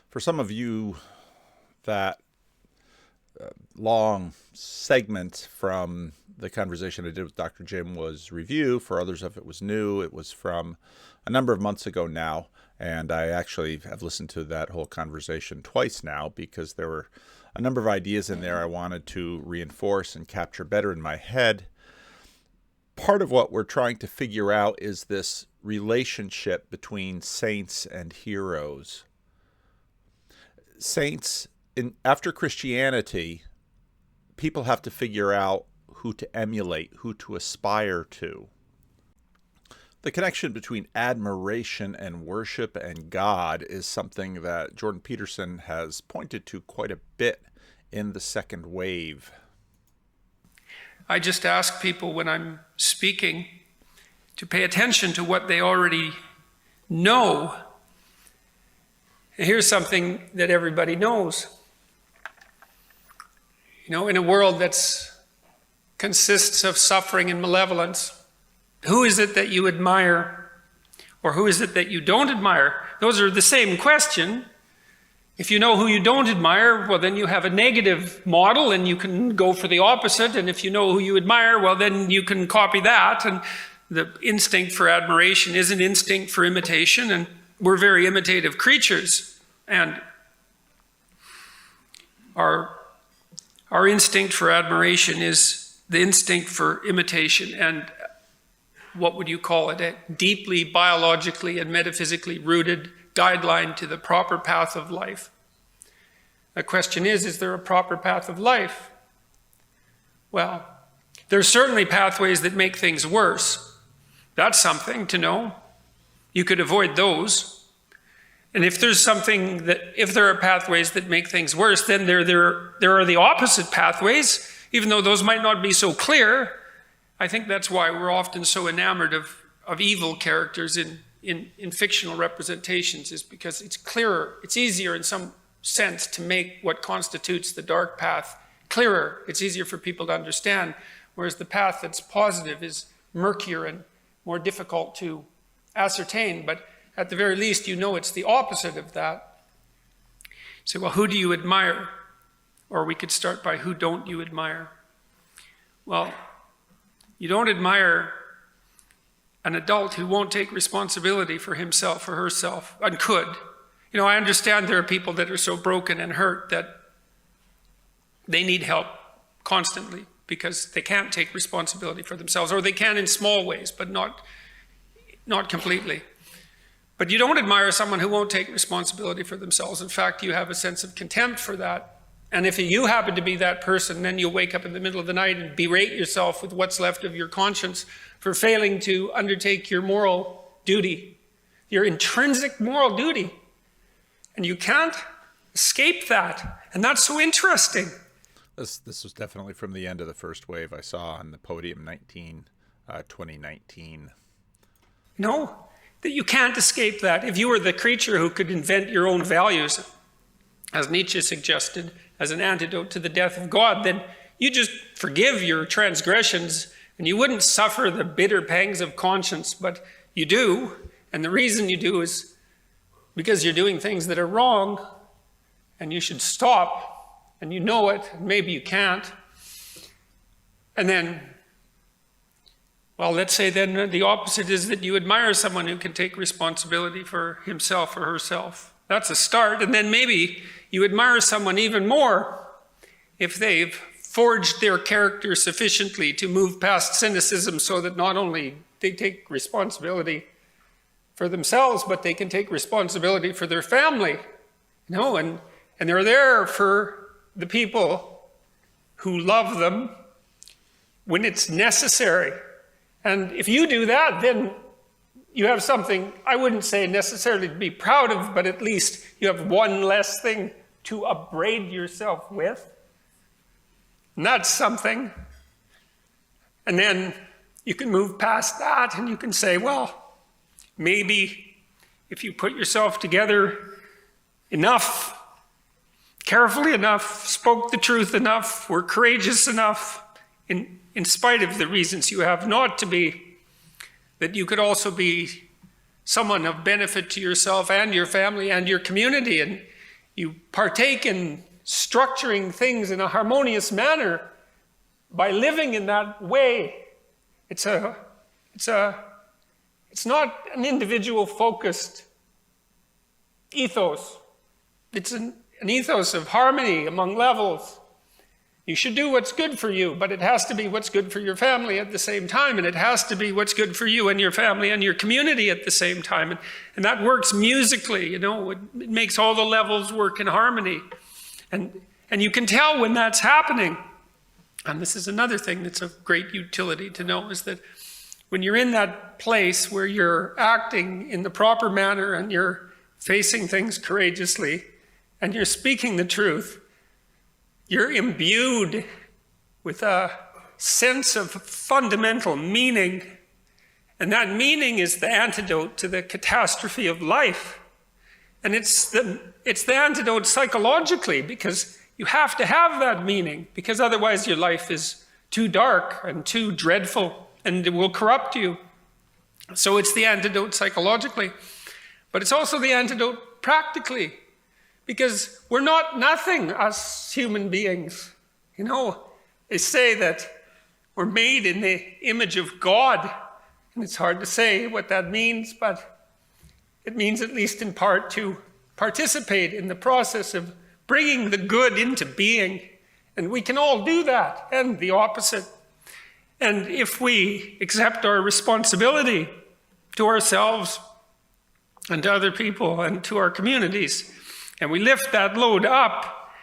For some of you, that long segment from the conversation I did with Dr. Jim was review. For others of it was new. It was from a number of months ago now, and I actually have listened to that whole conversation twice now because there were a number of ideas in there I wanted to reinforce and capture better in my head. Part of what we're trying to figure out is this relationship between saints and heroes. Saints, after Christianity, people have to figure out who to emulate, who to aspire to. The connection between admiration and worship and God is something that Jordan Peterson has pointed to quite a bit in the second wave. I just ask people when I'm speaking to pay attention to what they already know. And here's something that everybody knows. You know, in a world that consists of suffering and malevolence, who is it that you admire? Or who is it that you don't admire? Those are the same question. If you know who you don't admire, well, then you have a negative model and you can go for the opposite. And if you know who you admire, well, then you can copy that. And the instinct for admiration is an instinct for imitation. And we're very imitative creatures. And our instinct for admiration is the instinct for imitation. And what would you call it? A deeply biologically and metaphysically rooted guideline to the proper path of life. The question is there a proper path of life? Well, there's certainly pathways that make things worse. That's something to know. You could avoid those. And if there are pathways that make things worse, then there are the opposite pathways, even though those might not be so clear. I think that's why we're often so enamored of evil characters in fictional representations, is because it's clearer, it's easier in some sense to make what constitutes the dark path clearer. It's easier for people to understand, whereas the path that's positive is murkier and more difficult to ascertain. But at the very least, you know it's the opposite of that. So, well, who do you admire? Or we could start by who don't you admire? Well, you don't admire an adult who won't take responsibility for himself or herself, and could. You know, I understand there are people that are so broken and hurt that they need help constantly because they can't take responsibility for themselves, or they can in small ways, but not completely. But you don't admire someone who won't take responsibility for themselves. In fact, you have a sense of contempt for that. And if you happen to be that person, then you'll wake up in the middle of the night and berate yourself with what's left of your conscience for failing to undertake your moral duty, your intrinsic moral duty. And you can't escape that. And that's so interesting. This was definitely from the end of the first wave I saw on the podium 2019. No, that you can't escape that. If you were the creature who could invent your own values, as Nietzsche suggested, as an antidote to the death of God, then you just forgive your transgressions and you wouldn't suffer the bitter pangs of conscience, but you do. And the reason you do is because you're doing things that are wrong and you should stop, and you know it, and maybe you can't. And then, well, let's say then the opposite is that you admire someone who can take responsibility for himself or herself. That's a start. And then maybe you admire someone even more if they've forged their character sufficiently to move past cynicism so that not only they take responsibility for themselves, but they can take responsibility for their family. You know, and they're there for the people who love them when it's necessary. And if you do that, then you have something, I wouldn't say necessarily to be proud of, but at least you have one less thing to upbraid yourself with. And that's something. And then you can move past that and you can say, well, maybe if you put yourself together enough, carefully enough, spoke the truth enough, were courageous enough, in spite of the reasons you have not to be, that you could also be someone of benefit to yourself and your family and your community. You partake in structuring things in a harmonious manner by living in that way. It's not an individual focused ethos. It's an ethos of harmony among levels. You should do what's good for you, but it has to be what's good for your family at the same time, and it has to be what's good for you and your family and your community at the same time. And that works musically, you know, it makes all the levels work in harmony. And you can tell when that's happening. And this is another thing that's of great utility to know, is that when you're in that place where you're acting in the proper manner and you're facing things courageously and you're speaking the truth, you're imbued with a sense of psychological meaning. And that meaning is the antidote to the catastrophe of life. And it's the antidote psychologically, because you have to have that meaning, because otherwise your life is too dark and too dreadful and it will corrupt you. So it's the antidote psychologically, but it's also the antidote practically, because we're not nothing, us human beings. You know, they say that we're made in the image of God, and it's hard to say what that means, but it means, at least in part, to participate in the process of bringing the good into being. And we can all do that, and the opposite. And if we accept our responsibility to ourselves and to other people and to our communities, and we lift that load up,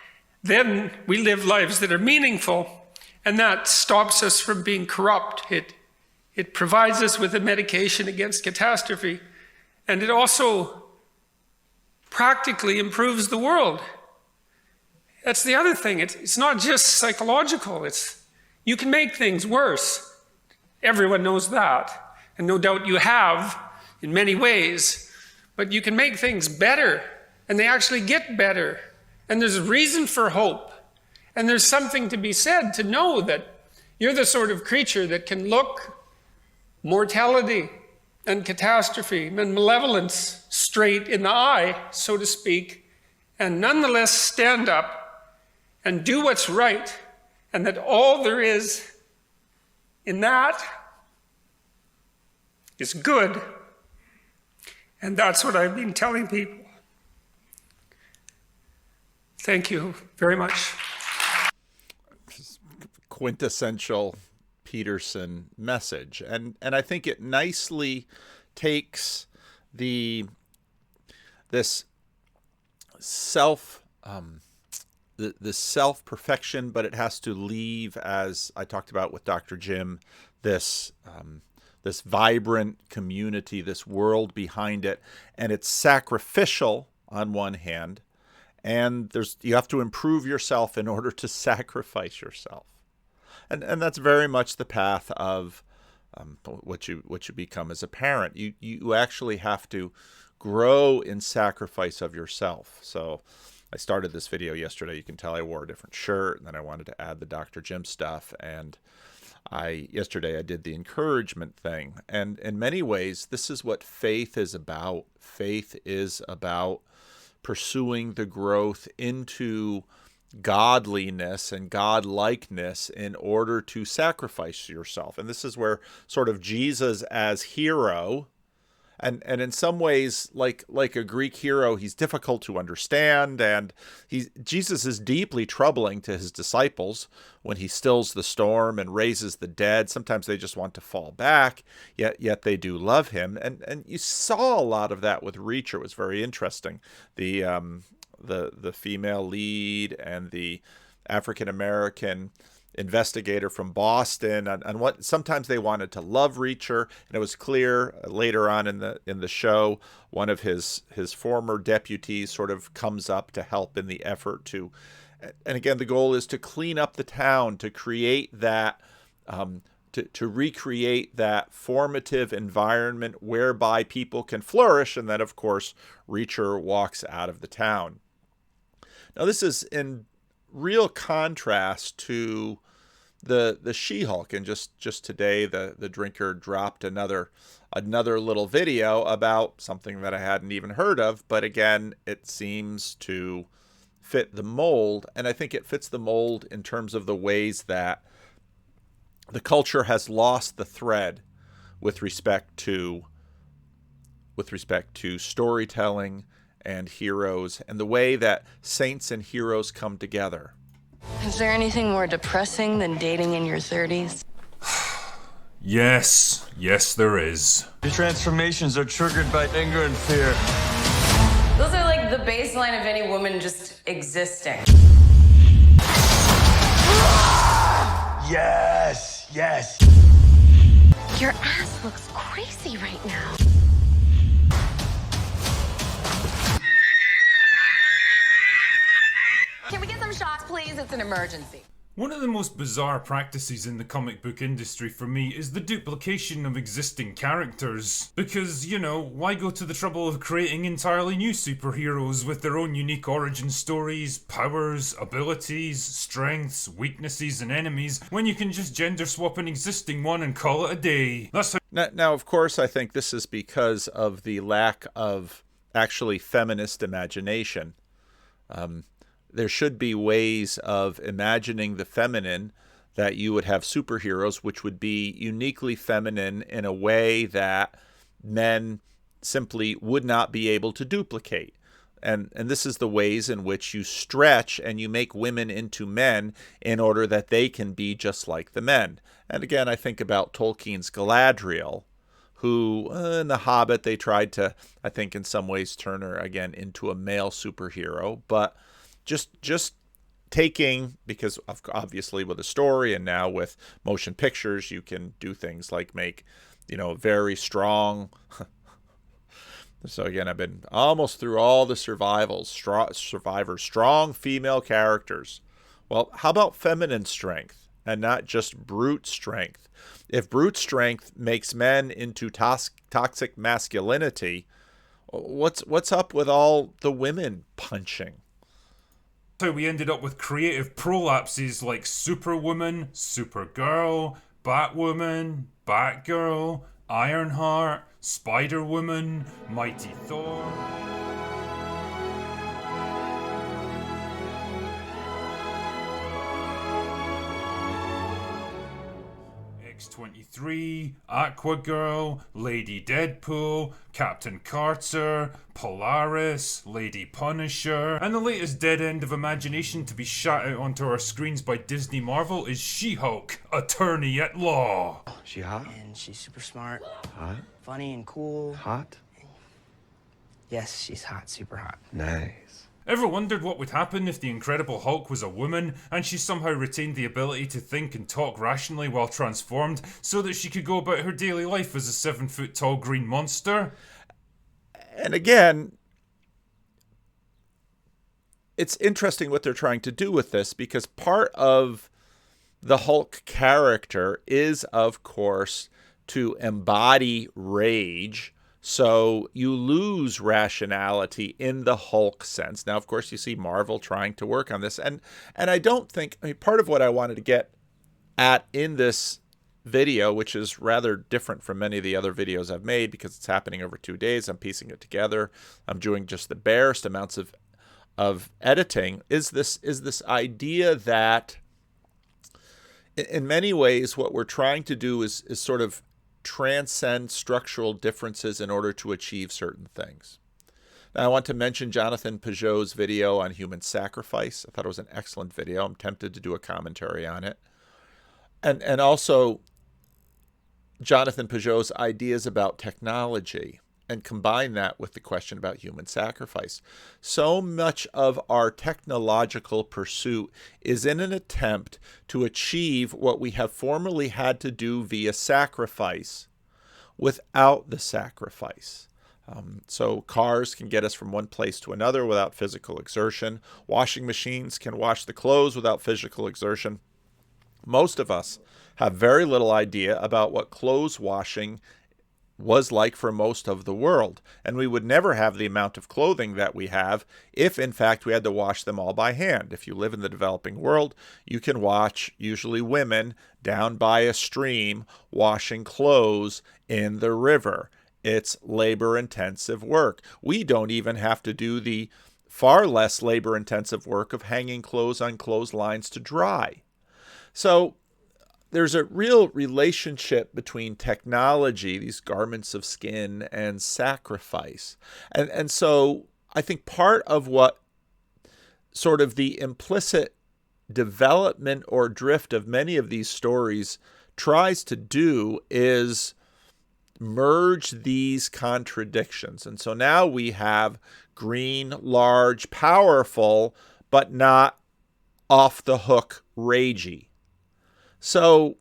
then we live lives that are meaningful, and that stops us from being corrupt. It provides us with a medication against catastrophe, and it also practically improves the world. That's the other thing. It's not just psychological. You can make things worse. Everyone knows that, and no doubt you have in many ways, but you can make things better. And they actually get better. And there's a reason for hope. And there's something to be said to know that you're the sort of creature that can look mortality and catastrophe and malevolence straight in the eye, so to speak, and nonetheless stand up and do what's right. And that all there is in that is good. And that's what I've been telling people. Thank you very much. Quintessential Peterson message. And I think it nicely takes this self-perfection, but it has to leave, as I talked about with Dr. Jim, this vibrant community, this world behind it. And it's sacrificial on one hand, and you have to improve yourself in order to sacrifice yourself. And that's very much the path of what you become as a parent. You actually have to grow in sacrifice of yourself. So I started this video yesterday. You can tell I wore a different shirt, and then I wanted to add the Dr. Jim stuff. And yesterday I did the encouragement thing. And in many ways, this is what faith is about. Faith is about pursuing the growth into godliness and godlikeness in order to sacrifice yourself. And this is where sort of Jesus as hero, and in some ways, like a Greek hero, he's difficult to understand, and Jesus is deeply troubling to his disciples when he stills the storm and raises the dead. Sometimes they just want to fall back, yet they do love him. And you saw a lot of that with Reacher. It was very interesting. The female lead and the African American investigator from Boston, and what sometimes they wanted to love Reacher, and it was clear later on in the show, one of his former deputies sort of comes up to help in the effort to, and again the goal is to clean up the town, to create that to recreate that formative environment whereby people can flourish, and then of course Reacher walks out of the town. Now this is in real contrast to the She-Hulk, and just today the drinker dropped another little video about something that I hadn't even heard of, but again it seems to fit the mold. And I think it fits the mold in terms of the ways that the culture has lost the thread with respect to storytelling and heroes, and the way that saints and heroes come together. Is there anything more depressing than dating in your 30s? Yes, there is. Your transformations are triggered by anger and fear. Those are like the baseline of any woman just existing. Yes, yes. Your ass looks crazy right now. Can we get some shots, please? It's an emergency. One of the most bizarre practices in the comic book industry for me is the duplication of existing characters. Because, why go to the trouble of creating entirely new superheroes with their own unique origin stories, powers, abilities, strengths, weaknesses, and enemies, when you can just gender swap an existing one and call it a day? That's how. Now, of course, I think this is because of the lack of actually feminist imagination. There should be ways of imagining the feminine that you would have superheroes, which would be uniquely feminine in a way that men simply would not be able to duplicate. And this is the ways in which you stretch and you make women into men in order that they can be just like the men. And again, I think about Tolkien's Galadriel, who in The Hobbit, they tried to, I think in some ways, turn her again into a male superhero. But just taking, because obviously with a story and now with motion pictures, you can do things like make, very strong. So again, I've been almost through all the survivors, strong female characters. Well, how about feminine strength and not just brute strength? If brute strength makes men into toxic masculinity, what's up with all the women punching? So we ended up with creative prolapses like Superwoman, Supergirl, Batwoman, Batgirl, Ironheart, Spider-Woman, Mighty Thor. X-23, Aquagirl, Lady Deadpool, Captain Carter, Polaris, Lady Punisher, and the latest dead end of imagination to be shot out onto our screens by Disney Marvel is She-Hulk, Attorney at Law. She hot? And she's super smart. Hot? Funny and cool. Hot? Yes, she's hot, super hot. Nice. Ever wondered what would happen if the Incredible Hulk was a woman and she somehow retained the ability to think and talk rationally while transformed so that she could go about her daily life as a 7-foot-tall green monster? And again, it's interesting what they're trying to do with this, because part of the Hulk character is, of course, to embody rage. So you lose rationality in the Hulk sense. Now, of course, you see Marvel trying to work on this. And I don't think, part of what I wanted to get at in this video, which is rather different from many of the other videos I've made because it's happening over 2 days. I'm piecing it together. I'm doing just the barest amounts of editing, is this idea that in many ways what we're trying to do is sort of transcend structural differences in order to achieve certain things. Now, I want to mention Jonathan Peugeot's video on human sacrifice. I thought it was an excellent video. I'm tempted to do a commentary on it. And also Jonathan Peugeot's ideas about technology, and combine that with the question about human sacrifice. So much of our technological pursuit is in an attempt to achieve what we have formerly had to do via sacrifice without the sacrifice. So cars can get us from one place to another without physical exertion. Washing machines can wash the clothes without physical exertion. Most of us have very little idea about what clothes washing was like for most of the world. And we would never have the amount of clothing that we have if, in fact, we had to wash them all by hand. If you live in the developing world, you can watch usually women down by a stream washing clothes in the river. It's labor-intensive work. We don't even have to do the far less labor-intensive work of hanging clothes on clotheslines to dry. So there's a real relationship between technology, these garments of skin, and sacrifice. And so I think part of what sort of the implicit development or drift of many of these stories tries to do is merge these contradictions. And so now we have green, large, powerful, but not off the hook, ragey. So,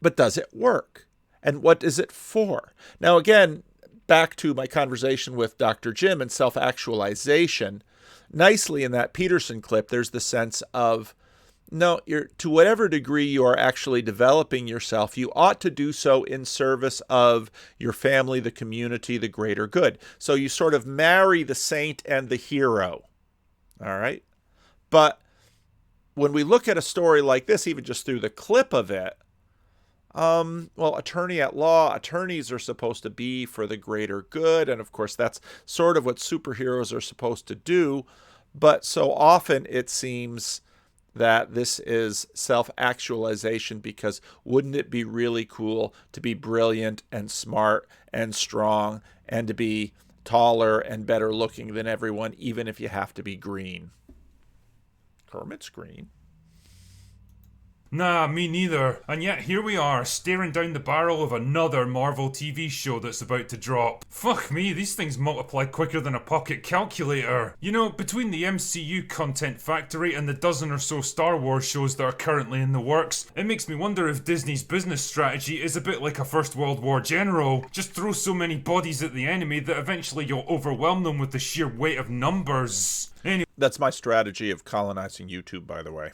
but does it work? And what is it for? Now, again, back to my conversation with Dr. Jim and self-actualization, nicely in that Peterson clip, there's the sense of, no, to whatever degree you are actually developing yourself, you ought to do so in service of your family, the community, the greater good. So you sort of marry the saint and the hero. All right? But when we look at a story like this, even just through the clip of it, well, attorney at law, attorneys are supposed to be for the greater good. And of course, that's sort of what superheroes are supposed to do. But so often it seems that this is self-actualization, because wouldn't it be really cool to be brilliant and smart and strong and to be taller and better looking than everyone, even if you have to be green? Kermit's green. Nah, me neither. And yet here we are, staring down the barrel of another Marvel TV show that's about to drop. Fuck me, these things multiply quicker than a pocket calculator. You know, between the MCU content factory and the dozen or so Star Wars shows that are currently in the works, it makes me wonder if Disney's business strategy is a bit like a First World War general. Just throw so many bodies at the enemy that eventually you'll overwhelm them with the sheer weight of numbers. Anyway, That's my strategy of colonizing YouTube, by the way.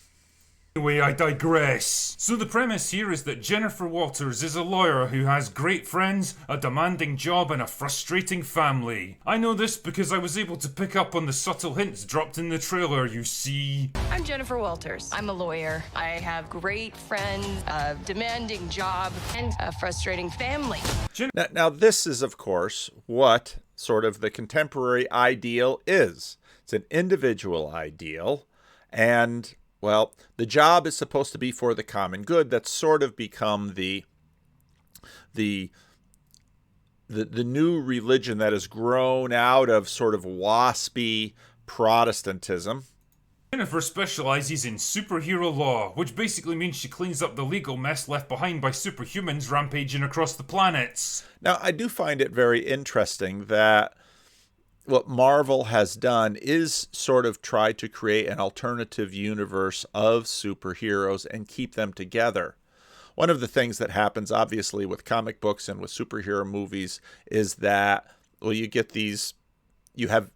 I digress. So the premise here is that Jennifer Walters is a lawyer who has great friends, a demanding job, and a frustrating family. I know this because I was able to pick up on the subtle hints dropped in the trailer, you see. I'm Jennifer Walters. I'm a lawyer. I have great friends, a demanding job, and a frustrating family. Now, this is, of course, what sort of the contemporary ideal is. It's an individual ideal, and well, the job is supposed to be for the common good. That's sort of become the new religion that has grown out of sort of waspy Protestantism. Jennifer specializes in superhero law, which basically means she cleans up the legal mess left behind by superhumans rampaging across the planets. Now, I do find it very interesting that what Marvel has done is sort of try to create an alternative universe of superheroes and keep them together. One of the things that happens, obviously, with comic books and with superhero movies is that, well, you have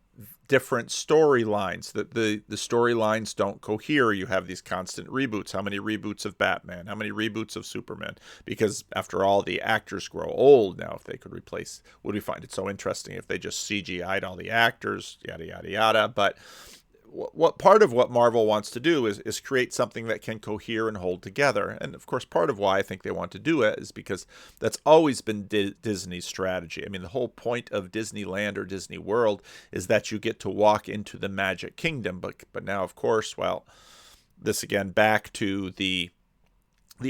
different storylines, that the storylines don't cohere. You have these constant reboots. How many reboots of Batman? How many reboots of Superman? Because after all, the actors grow old now. If they could replace, would we find it so interesting if they just CGI'd all the actors, yada, yada, yada. But what part of what Marvel wants to do is create something that can cohere and hold together. And of course, part of why I think they want to do it is because that's always been Disney's strategy. I mean, the whole point of Disneyland or Disney World is that you get to walk into the Magic Kingdom. But now, of course, well, this again back to the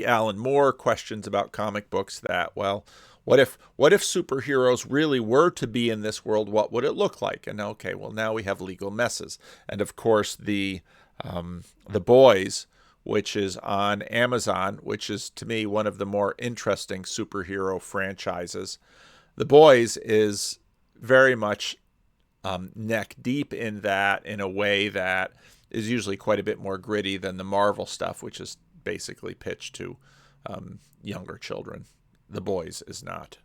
Alan Moore questions about comic books that, well, what if superheroes really were to be in this world? What would it look like? And okay, well, now we have legal messes. And of course, the Boys, which is on Amazon, which is to me one of the more interesting superhero franchises. The Boys is very much neck deep in that, in a way that is usually quite a bit more gritty than the Marvel stuff, which is basically pitched to younger children. The Boys is not.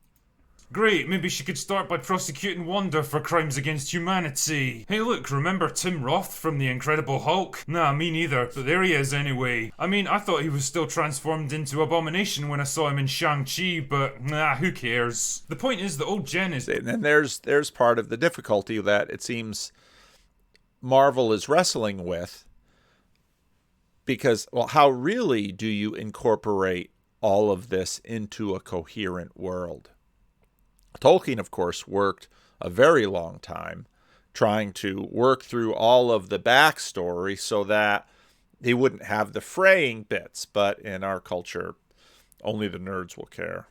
Great, maybe she could start by prosecuting Wanda for crimes against humanity. Hey look, remember Tim Roth from The Incredible Hulk? Nah, me neither, but there he is anyway. I mean, I thought he was still transformed into Abomination when I saw him in Shang-Chi, but nah, who cares? The point is that old Jen is... And there's part of the difficulty that it seems Marvel is wrestling with, because, well, how really do you incorporate all of this into a coherent world? Tolkien, of course, worked a very long time trying to work through all of the backstory so that he wouldn't have the fraying bits. But in our culture, only the nerds will care.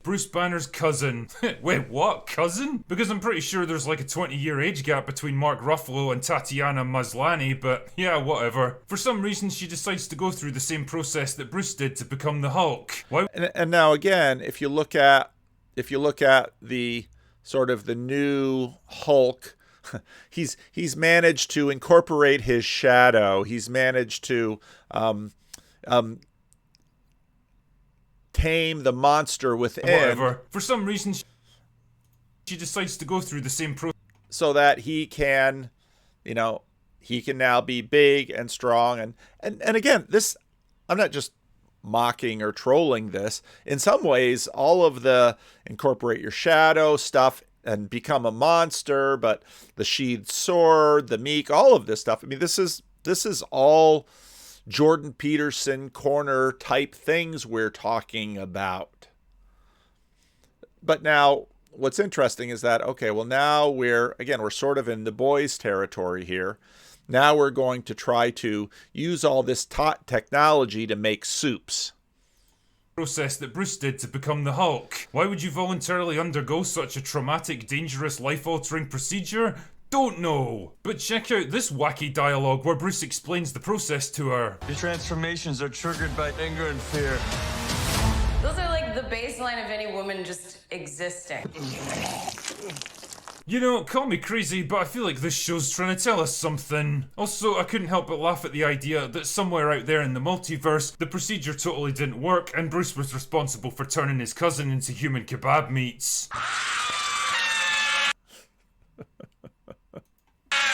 Bruce Banner's cousin. Wait, what? Cousin? Because I'm pretty sure there's like a 20-year age gap between Mark Ruffalo and Tatiana Maslany, but yeah, whatever. For some reason, she decides to go through the same process that Bruce did to become the Hulk. Why? And now again, if you look at the sort of the new Hulk, he's managed to incorporate his shadow. He's managed to tame the monster within. Whatever. For some reason, she decides to go through the same process so that he can now be big and strong. And again, this, I'm not just mocking or trolling this. In some ways, all of the incorporate your shadow stuff and become a monster, but the sheathed sword, the meek, all of this stuff. I mean, this is all Jordan Peterson corner type things we're talking about. But now what's interesting is that, okay, well, now we're sort of in the boys' territory here. Now we're going to try to use all this technology to make soups. Process that Bruce did to become the Hulk. Why would you voluntarily undergo such a traumatic, dangerous, life-altering procedure? Don't know. But check out this wacky dialogue where Bruce explains the process to her. Your transformations are triggered by anger and fear. Those are like the baseline of any woman just existing. You know, call me crazy, but I feel like this show's trying to tell us something. Also, I couldn't help but laugh at the idea that somewhere out there in the multiverse, the procedure totally didn't work and Bruce was responsible for turning his cousin into human kebab meats.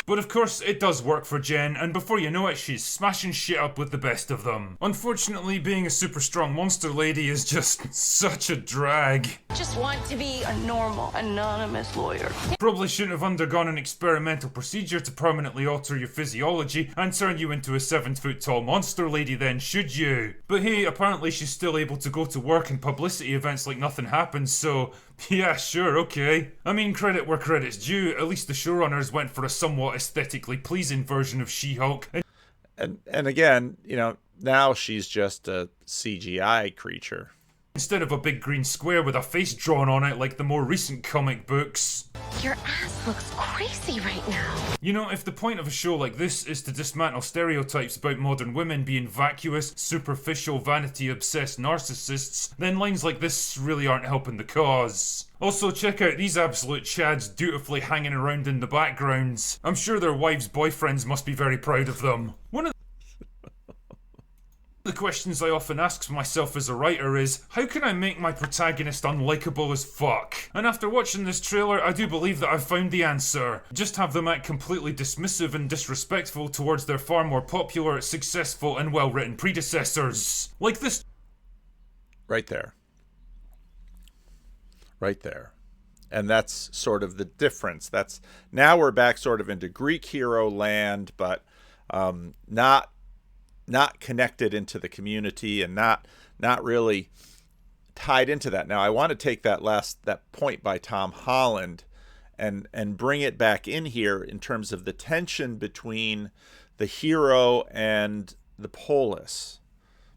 But of course, it does work for Jen, and before you know it, she's smashing shit up with the best of them. Unfortunately, being a super strong monster lady is just such a drag. Just want to be a normal, anonymous lawyer. Probably shouldn't have undergone an experimental procedure to permanently alter your physiology and turn you into a 7-foot-tall monster lady then, should you? But hey, apparently she's still able to go to work and publicity events like nothing happened, so yeah, sure, okay. I mean, credit where credit's due, at least the showrunners went for a somewhat aesthetically pleasing version of She-Hulk. And again, now she's just a CGI creature. Instead of a big green square with a face drawn on it like the more recent comic books. Your ass looks crazy right now. You know, if the point of a show like this is to dismantle stereotypes about modern women being vacuous, superficial, vanity-obsessed narcissists, then lines like this really aren't helping the cause. Also, check out these absolute chads dutifully hanging around in the backgrounds. I'm sure their wives' boyfriends must be very proud of them. One of the questions I often ask myself as a writer is, how can I make my protagonist unlikable as fuck? And after watching this trailer, I do believe that I've found the answer. Just have them act completely dismissive and disrespectful towards their far more popular, successful, and well-written predecessors. Like this. Right there. Right there. And that's sort of the difference. Now we're back sort of into Greek hero land, but not connected into the community and not really tied into that. Now I want to take that point by Tom Holland and bring it back in here in terms of the tension between the hero and the polis.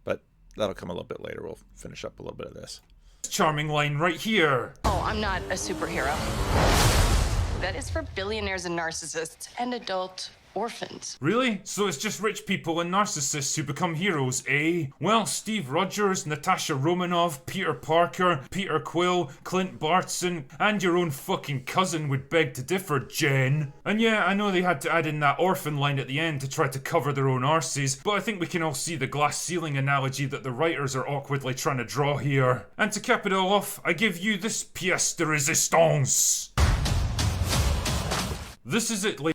But that'll come a little bit later. We'll finish up a little bit of this. Charming line right here. Oh, I'm not a superhero. That is for billionaires and narcissists and adult orphans. Really? So it's just rich people and narcissists who become heroes, eh? Well, Steve Rogers, Natasha Romanoff, Peter Parker, Peter Quill, Clint Barton, and your own fucking cousin would beg to differ, Jen. And yeah, I know they had to add in that orphan line at the end to try to cover their own arses, but I think we can all see the glass ceiling analogy that the writers are awkwardly trying to draw here. And to cap it all off, I give you this pièce de résistance. This is it, ladies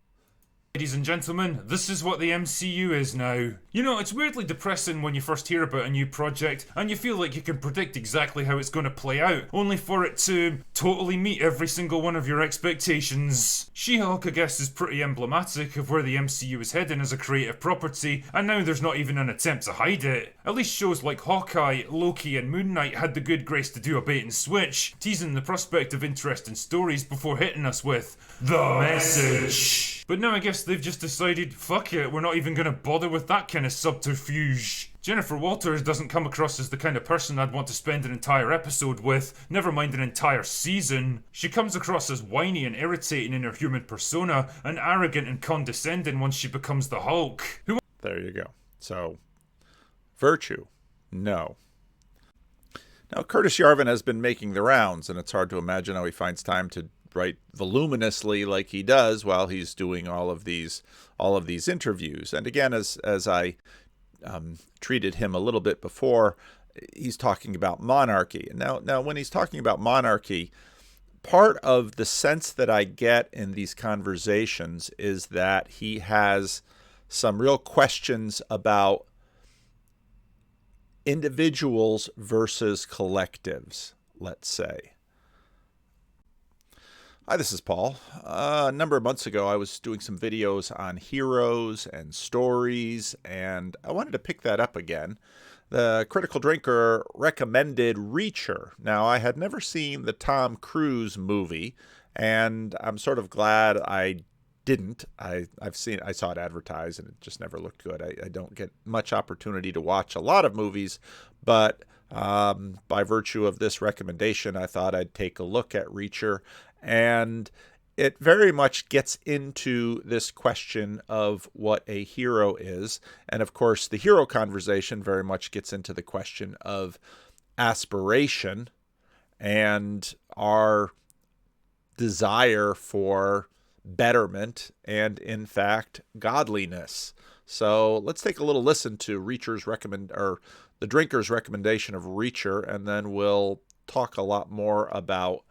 Ladies and gentlemen, this is what the MCU is now. You know, it's weirdly depressing when you first hear about a new project and you feel like you can predict exactly how it's going to play out, only for it to totally meet every single one of your expectations. She-Hulk, I guess, is pretty emblematic of where the MCU is heading as a creative property, and now there's not even an attempt to hide it. At least shows like Hawkeye, Loki and Moon Knight had the good grace to do a bait and switch, teasing the prospect of interesting stories before hitting us with the message. But now I guess they've just decided, fuck it, we're not even gonna bother with that kind of subterfuge. Jennifer Walters doesn't come across as the kind of person I'd want to spend an entire episode with, never mind an entire season. She comes across as whiny and irritating in her human persona, and arrogant and condescending once she becomes the Hulk. There you go. So, virtue, no. Now, Curtis Yarvin has been making the rounds, and it's hard to imagine how he finds time to write voluminously like he does while he's doing all of these interviews. And again, as I treated him a little bit before, he's talking about monarchy. And now when he's talking about monarchy, part of the sense that I get in these conversations is that he has some real questions about individuals versus collectives, let's say. Hi, this is Paul. A number of months ago, I was doing some videos on heroes and stories, and I wanted to pick that up again. The Critical Drinker recommended Reacher. Now, I had never seen the Tom Cruise movie, and I'm sort of glad I didn't. I saw it advertised, and it just never looked good. I don't get much opportunity to watch a lot of movies, but by virtue of this recommendation, I thought I'd take a look at Reacher. And it very much gets into this question of what a hero is. And of course, the hero conversation very much gets into the question of aspiration and our desire for betterment and, in fact, godliness. So let's take a little listen to the Drinker's recommendation of Reacher, and then we'll talk a lot more about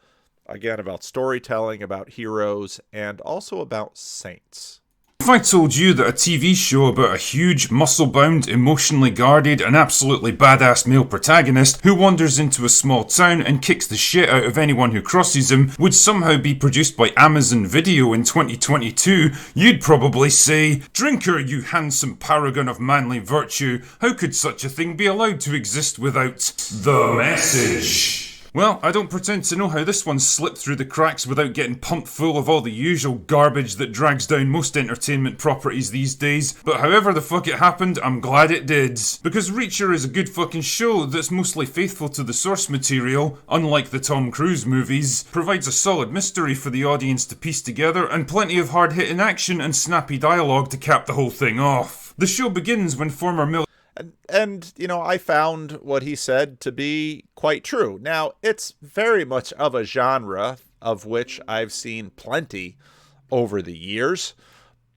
storytelling, about heroes, and also about saints. If I told you that a TV show about a huge, muscle-bound, emotionally guarded, and absolutely badass male protagonist who wanders into a small town and kicks the shit out of anyone who crosses him would somehow be produced by Amazon Video in 2022, you'd probably say, "Drinker, you handsome paragon of manly virtue, how could such a thing be allowed to exist without the message?" Well, I don't pretend to know how this one slipped through the cracks without getting pumped full of all the usual garbage that drags down most entertainment properties these days, but however the fuck it happened, I'm glad it did. Because Reacher is a good fucking show that's mostly faithful to the source material, unlike the Tom Cruise movies, provides a solid mystery for the audience to piece together, and plenty of hard-hitting action and snappy dialogue to cap the whole thing off. The show begins when former And, I found what he said to be quite true. Now, it's very much of a genre of which I've seen plenty over the years,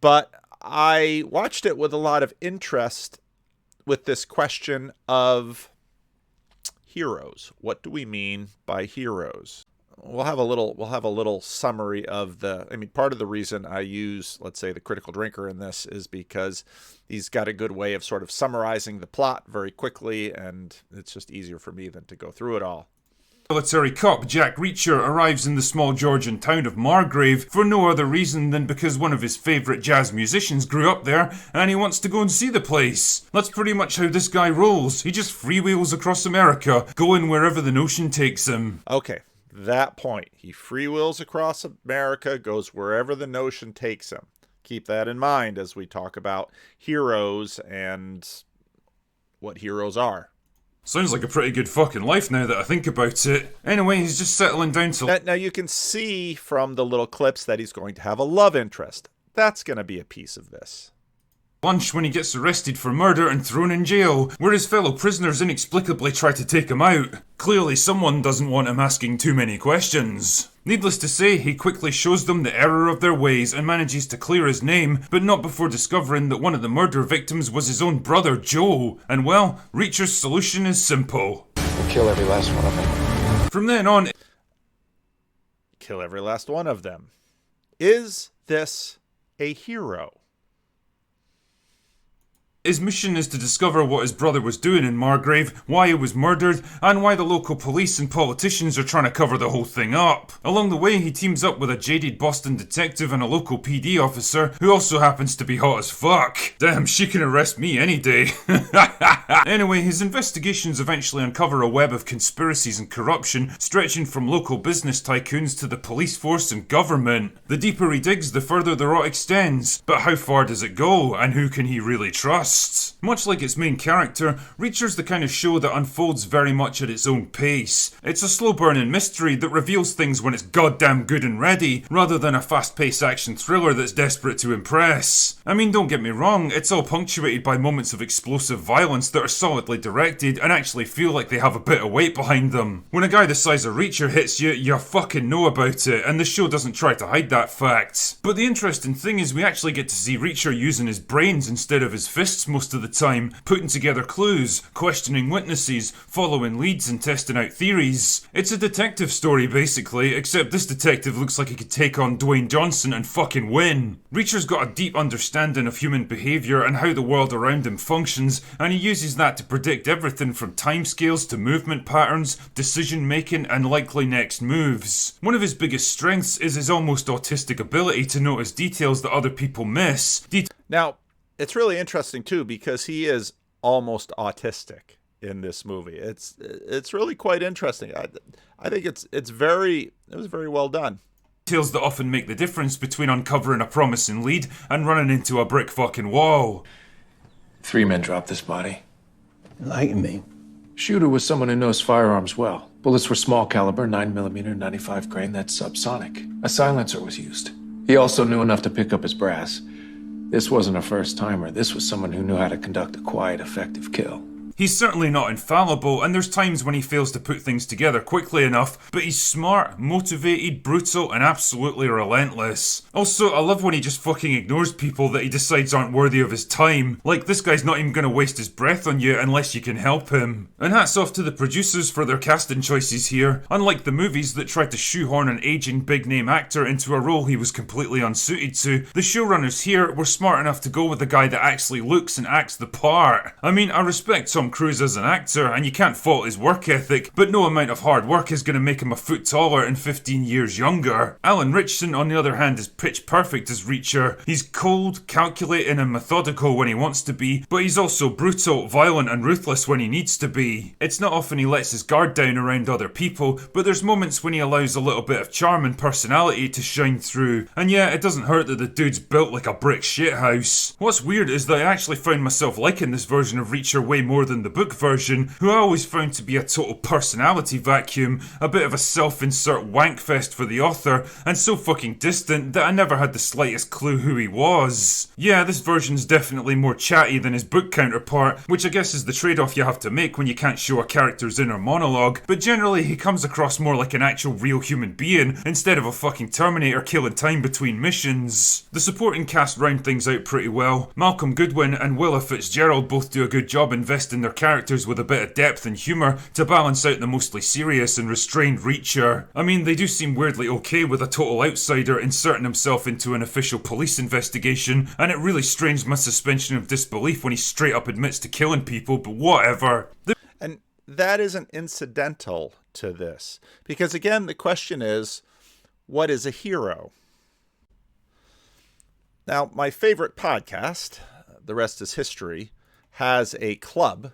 but I watched it with a lot of interest with this question of heroes. What do we mean by heroes? We'll have a little summary of part of the reason I use, let's say, the Critical Drinker in this is because he's got a good way of sort of summarizing the plot very quickly, and it's just easier for me than to go through it all. Military cop Jack Reacher arrives in the small Georgian town of Margrave for no other reason than because one of his favourite jazz musicians grew up there and he wants to go and see the place. That's pretty much how this guy rolls. He just freewheels across America, going wherever the notion takes him. Okay. That point. He freewheels across America, goes wherever the notion takes him. Keep that in mind as we talk about heroes and what heroes are. Sounds like a pretty good fucking life now that I think about it. Anyway, he's just settling down to... Now you can see from the little clips that he's going to have a love interest. That's going to be a piece of this. Lunch when he gets arrested for murder and thrown in jail, where his fellow prisoners inexplicably try to take him out. Clearly someone doesn't want him asking too many questions. Needless to say, he quickly shows them the error of their ways and manages to clear his name, but not before discovering that one of the murder victims was his own brother Joe. And well, Reacher's solution is simple. We'll kill every last one of them. From then on... Kill every last one of them. Is this a hero? His mission is to discover what his brother was doing in Margrave, why he was murdered, and why the local police and politicians are trying to cover the whole thing up. Along the way, he teams up with a jaded Boston detective and a local PD officer who also happens to be hot as fuck. Damn, she can arrest me any day. Anyway, his investigations eventually uncover a web of conspiracies and corruption stretching from local business tycoons to the police force and government. The deeper he digs, the further the rot extends. But how far does it go, and who can he really trust? Much like its main character, Reacher's the kind of show that unfolds very much at its own pace. It's a slow-burning mystery that reveals things when it's goddamn good and ready, rather than a fast-paced action thriller that's desperate to impress. I mean, don't get me wrong, it's all punctuated by moments of explosive violence that are solidly directed and actually feel like they have a bit of weight behind them. When a guy the size of Reacher hits you, you fucking know about it, and the show doesn't try to hide that fact. But the interesting thing is we actually get to see Reacher using his brains instead of his fists most of the time, putting together clues, questioning witnesses, following leads and testing out theories. It's a detective story basically, except this detective looks like he could take on Dwayne Johnson and fucking win. Reacher's got a deep understanding of human behaviour and how the world around him functions, and he uses that to predict everything from timescales to movement patterns, decision making and likely next moves. One of his biggest strengths is his almost autistic ability to notice details that other people miss. Now, it's really interesting too because he is almost autistic in this movie. It's really quite interesting. I think it was very well done. Details that often make the difference between uncovering a promising lead and running into a brick fucking wall. 3 men dropped this body. Enlighten me. Shooter was someone who knows firearms well. Bullets were small caliber, 9mm, 95 grain, that's subsonic. A silencer was used. He also knew enough to pick up his brass. This wasn't a first-timer. This was someone who knew how to conduct a quiet, effective kill. He's certainly not infallible, and there's times when he fails to put things together quickly enough, but he's smart, motivated, brutal, and absolutely relentless. Also, I love when he just fucking ignores people that he decides aren't worthy of his time. Like, this guy's not even gonna waste his breath on you unless you can help him. And hats off to the producers for their casting choices here. Unlike the movies that tried to shoehorn an aging big-name actor into a role he was completely unsuited to, the showrunners here were smart enough to go with a guy that actually looks and acts the part. I mean, I respect Tom Cruise as an actor, and you can't fault his work ethic, but no amount of hard work is going to make him a foot taller and 15 years younger. Alan Ritchson, on the other hand, is pitch perfect as Reacher. He's cold, calculating and methodical when he wants to be, but he's also brutal, violent and ruthless when he needs to be. It's not often he lets his guard down around other people, but there's moments when he allows a little bit of charm and personality to shine through. And yeah, it doesn't hurt that the dude's built like a brick shithouse. What's weird is that I actually found myself liking this version of Reacher way more than the book version, who I always found to be a total personality vacuum, a bit of a self-insert wankfest for the author, and so fucking distant that I never had the slightest clue who he was. Yeah, this version's definitely more chatty than his book counterpart, which I guess is the trade-off you have to make when you can't show a character's inner monologue, but generally he comes across more like an actual real human being, instead of a fucking Terminator killing time between missions. The supporting cast round things out pretty well. Malcolm Goodwin and Willa Fitzgerald both do a good job investing their characters with a bit of depth and humour to balance out the mostly serious and restrained Reacher. I mean, they do seem weirdly okay with a total outsider inserting himself into an official police investigation, and it really strains my suspension of disbelief when he straight up admits to killing people, but whatever. And that isn't incidental to this, because again, the question is, what is a hero? Now, my favorite podcast, The Rest is History, has a club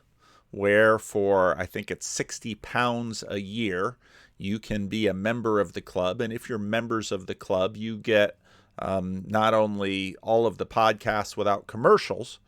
where for, I think it's £60 a year, you can be a member of the club. And if you're members of the club, you get not only all of the podcasts without commercials,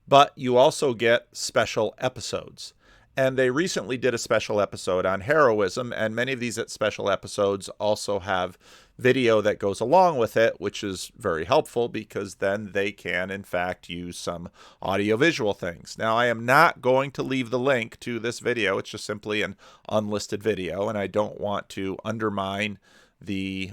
but you also get special episodes. And they recently did a special episode on heroism, and many of these special episodes also have video that goes along with it, which is very helpful because then they can, in fact, use some audiovisual things. Now, I am not going to leave the link to this video. It's just simply an unlisted video, and I don't want to undermine the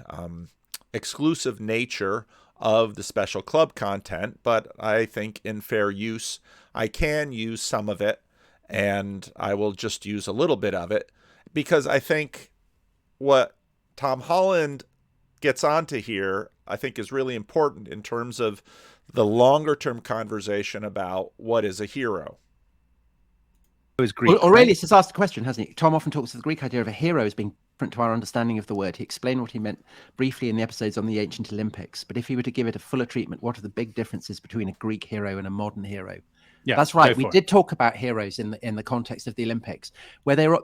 exclusive nature of the special club content, but I think in fair use, I can use some of it, and I will just use a little bit of it because I think what Tom Holland gets onto here, I think, is really important in terms of the longer term conversation about what is a hero. Was Greek, Aurelius has asked the question, hasn't he? Tom often talks of the Greek idea of a hero as being different to our understanding of the word. He explained what he meant briefly in the episodes on the ancient Olympics. But if he were to give it a fuller treatment, what are the big differences between a Greek hero and a modern hero? Yeah, that's right. We did talk about heroes in the context of the Olympics, where they were.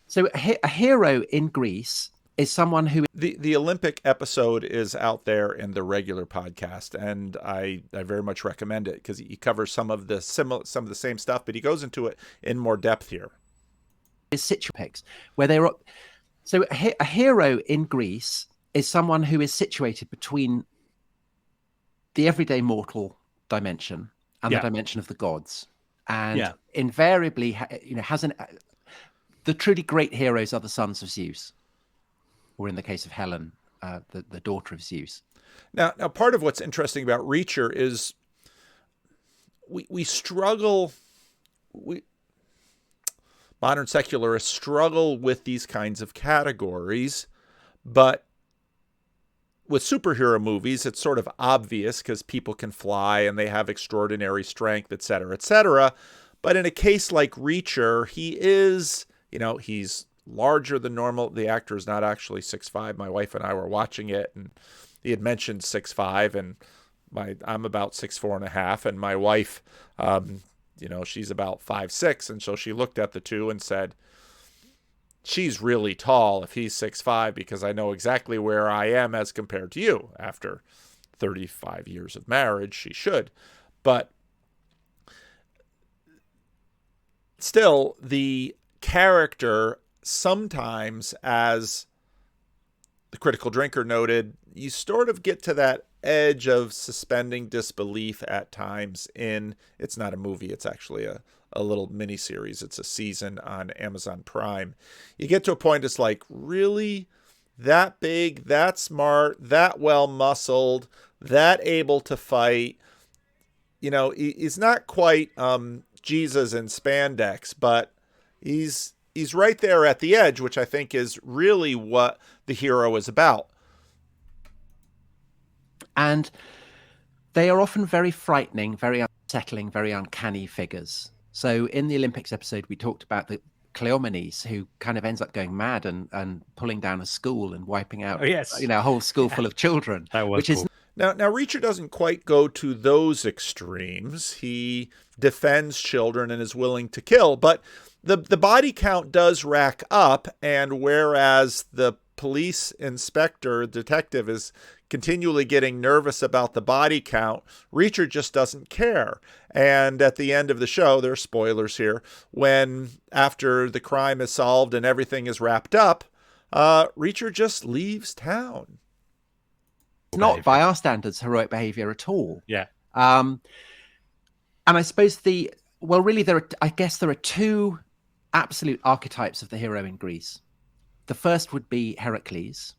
So a hero in Greece is someone who the Olympic episode is out there in the regular podcast, and I very much recommend it because he covers some of the same stuff, but he goes into it in more depth here. Is situated where they were. So a hero in Greece is someone who is situated between the everyday mortal dimension and the dimension of the gods, and invariably, has the truly great heroes are the sons of Zeus, or in the case of Helen, the daughter of Zeus. Now, part of what's interesting about Reacher is we struggle. Modern secularists struggle with these kinds of categories, but with superhero movies, it's sort of obvious because people can fly and they have extraordinary strength, et cetera, et cetera. But in a case like Reacher, he is, he's larger than normal. The actor is not actually 6'5". My wife and I were watching it, and he had mentioned 6'5", and I'm about 6'4.5", and my wife, she's about 5'6", and so she looked at the two and said, she's really tall if he's 6'5", because I know exactly where I am as compared to you. After 35 years of marriage, she should. But still, the character sometimes, as the Critical Drinker noted, you sort of get to that edge of suspending disbelief at times it's not a movie, it's actually a little mini series. It's a season on Amazon Prime. You get to a point, it's like, really? That big, that smart, that well muscled, that able to fight? He's not quite Jesus in spandex, but he's right there at the edge, which I think is really what the hero is about. And they are often very frightening, very unsettling, very uncanny figures. So in the Olympics episode, we talked about the Cleomenes, who kind of ends up going mad and pulling down a school and wiping out a whole school full of children. That was cool. Now Reacher doesn't quite go to those extremes. He defends children and is willing to kill, but the body count does rack up, and whereas the police inspector, detective, is continually getting nervous about the body count, Reacher just doesn't care. And at the end of the show, there are spoilers here, when after the crime is solved and everything is wrapped up, Reacher just leaves town. It's not, by our standards, heroic behavior at all. Yeah. And I suppose there are two absolute archetypes of the hero in Greece. The first would be Heracles,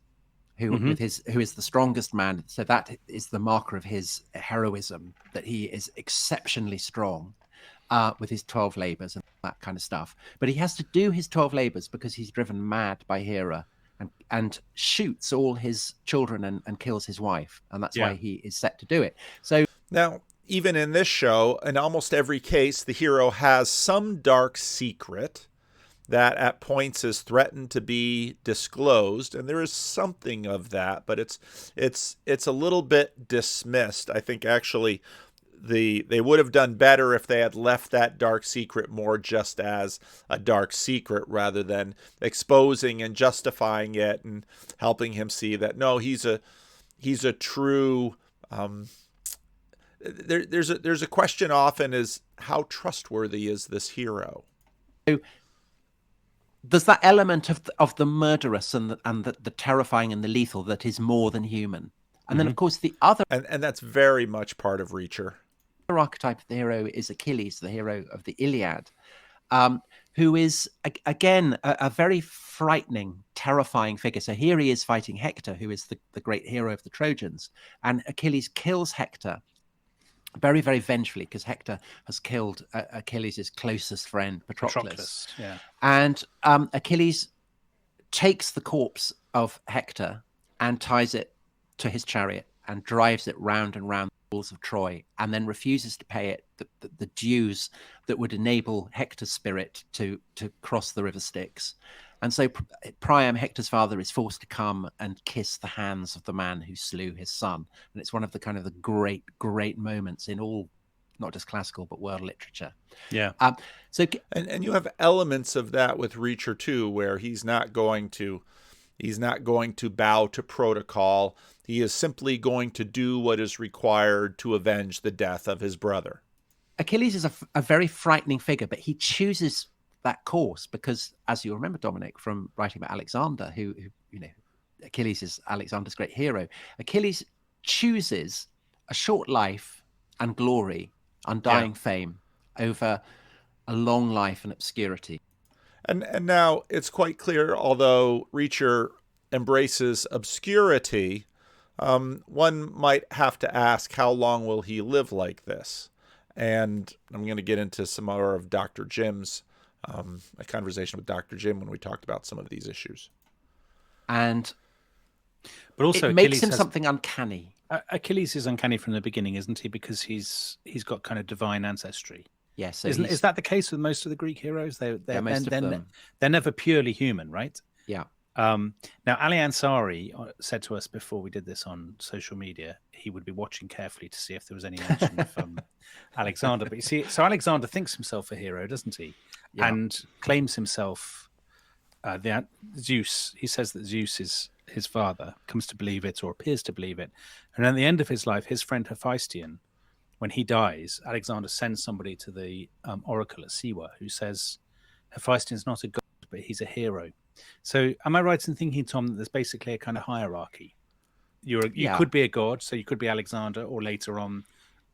who is the strongest man. So that is the marker of his heroism, that he is exceptionally strong with his 12 labors and that kind of stuff. But he has to do his 12 labors because he's driven mad by Hera and shoots all his children and kills his wife. And that's why he is set to do it. So now, even in this show, in almost every case, the hero has some dark secret that at points is threatened to be disclosed, and there is something of that, but it's a little bit dismissed. I think actually they would have done better if they had left that dark secret more just as a dark secret rather than exposing and justifying it and helping him see that no, he's a true. There's a question often is, how trustworthy is this hero? There's that element of the murderous and the terrifying and the lethal that is more than human. And then, of course, the other... And that's very much part of Reacher. The archetype of the hero is Achilles, the hero of the Iliad, who is, again, a very frightening, terrifying figure. So here he is fighting Hector, who is the great hero of the Trojans. And Achilles kills Hector very, very vengefully, because Hector has killed Achilles' closest friend, Patroclus. Yeah. And Achilles takes the corpse of Hector and ties it to his chariot and drives it round and round walls of Troy, and then refuses to pay it the dues that would enable Hector's spirit to cross the river Styx. And so Priam, Hector's father, is forced to come and kiss the hands of the man who slew his son. And it's one of the kind of the great, great moments in all, not just classical, but world literature. Yeah. And you have elements of that with Reacher too, where he's not going to bow to protocol. He is simply going to do what is required to avenge the death of his brother. Achilles is a very frightening figure, but he chooses that course because, as you remember, Dominic, from writing about Alexander, who Achilles is Alexander's great hero. Achilles chooses a short life and glory, undying fame, over a long life and obscurity. And now it's quite clear, although Reacher embraces obscurity, one might have to ask, how long will he live like this? And I'm going to get into some more of Dr. Jim's, a conversation with Dr. Jim when we talked about some of these issues. But also it makes him something uncanny. Achilles is uncanny from the beginning, isn't he? Because he's got kind of divine ancestry. Yes. So is that the case with most of the Greek heroes? They're never purely human, right? Yeah. Now, Ali Ansari said to us before we did this on social media, he would be watching carefully to see if there was any mention of Alexander. But you see, so Alexander thinks himself a hero, doesn't he? Yeah. And claims himself Zeus. He says that Zeus is his father, comes to believe it or appears to believe it. And at the end of his life, his friend Hephaestion, when he dies, Alexander sends somebody to the oracle at Siwa who says Hephaestion's not a god, but he's a hero. So am I right in thinking, Tom, that there's basically a kind of hierarchy? You could be a god, so you could be Alexander, or later on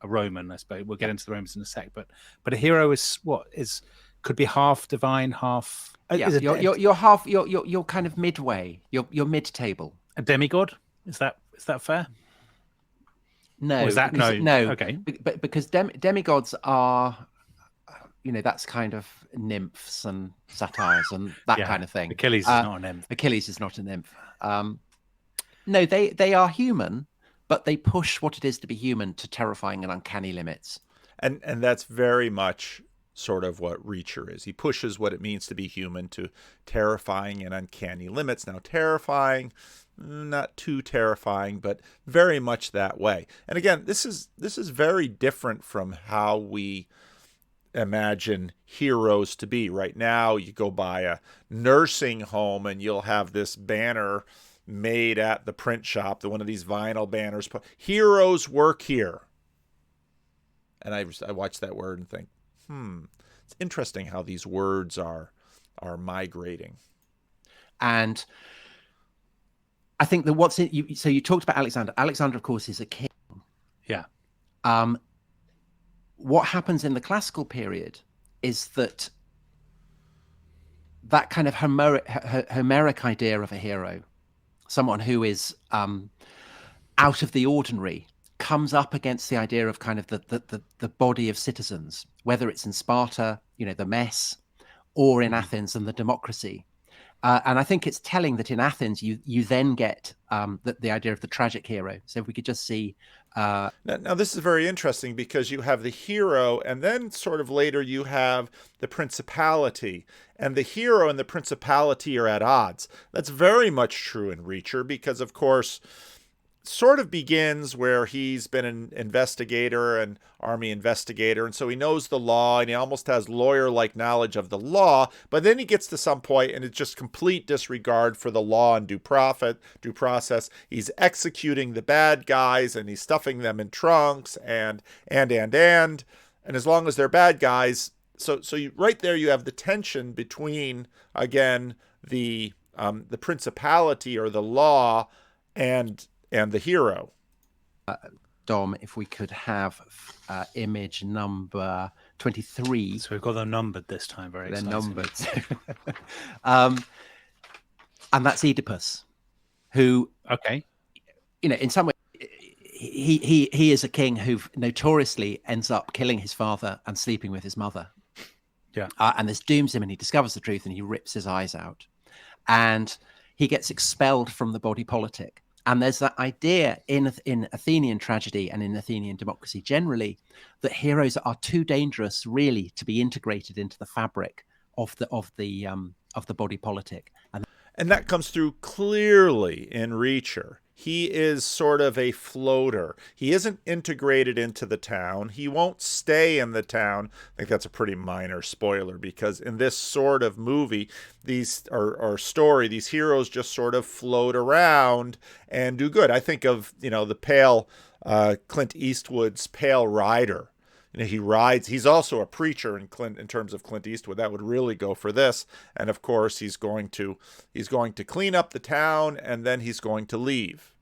a Roman, I suppose. We'll get into the Romans in a sec. But a hero could be half divine, half. You're half. You're kind of midway. You're mid-table. A demigod? Is that fair? No. Or is that no? Okay. But because demigods are, that's kind of nymphs and satyrs and that kind of thing. Achilles is not a nymph. Achilles is not a nymph. No, they are human, but they push what it is to be human to terrifying and uncanny limits. And that's very much sort of what Reacher is. He pushes what it means to be human to terrifying and uncanny limits. Now, terrifying, not too terrifying, but very much that way. And again, this is very different from how we imagine heroes to be. Right now, you go by a nursing home and you'll have this banner made at the print shop, one of these vinyl banners, heroes work here. And I watch that word and think, it's interesting how these words are migrating. And I think that so you talked about Alexander. Alexander, of course, is a king. Yeah. What happens in the classical period is that kind of Homeric idea of a hero, someone who is out of the ordinary, comes up against the idea of kind of the body of citizens, whether it's in Sparta, the mess, or in Athens and the democracy. And I think it's telling that in Athens, you then get the idea of the tragic hero. So if we could just see. Now, this is very interesting because you have the hero, and then sort of later you have the principality. And the hero and the principality are at odds. That's very much true in Reacher because, of course, sort of begins where he's been an investigator, an army investigator, and so he knows the law, and he almost has lawyer-like knowledge of the law, but then he gets to some point, and it's just complete disregard for the law and due process. He's executing the bad guys, and he's stuffing them in trunks, and as long as they're bad guys, so right there you have the tension between, again, the principality or the law and the hero. Dom, if we could have image number 23. So we've got them numbered this time. Very exciting. They're numbered. And that's Oedipus, who, in some way, he is a king who notoriously ends up killing his father and sleeping with his mother. Yeah. And this dooms him, and he discovers the truth, and he rips his eyes out. And he gets expelled from the body politic. And there's that idea in Athenian tragedy and in Athenian democracy generally that heroes are too dangerous really to be integrated into the fabric of the body politic. And that comes through clearly in Reacher. He is sort of a floater. He isn't integrated into the town. He won't stay in the town. I think that's a pretty minor spoiler, because in this sort of movie, or story, these heroes just sort of float around and do good. I think of, the Pale, Clint Eastwood's Pale Rider. He rides. He's also a preacher in terms of Clint Eastwood. That would really go for this. And of course, he's going to clean up the town, and then he's going to leave.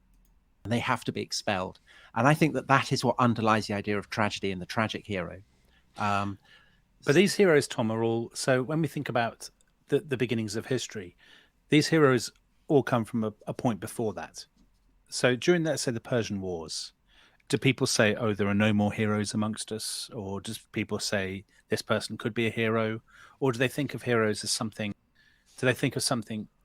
And they have to be expelled. And I think that is what underlies the idea of tragedy and the tragic hero. But these heroes, Tom, are all. So when we think about the beginnings of history, these heroes all come from a point before that. So during, let's say, the Persian Wars, do people say, oh, there are no more heroes amongst us? Or does people say this person could be a hero? Or do they think of heroes as something? Do they think of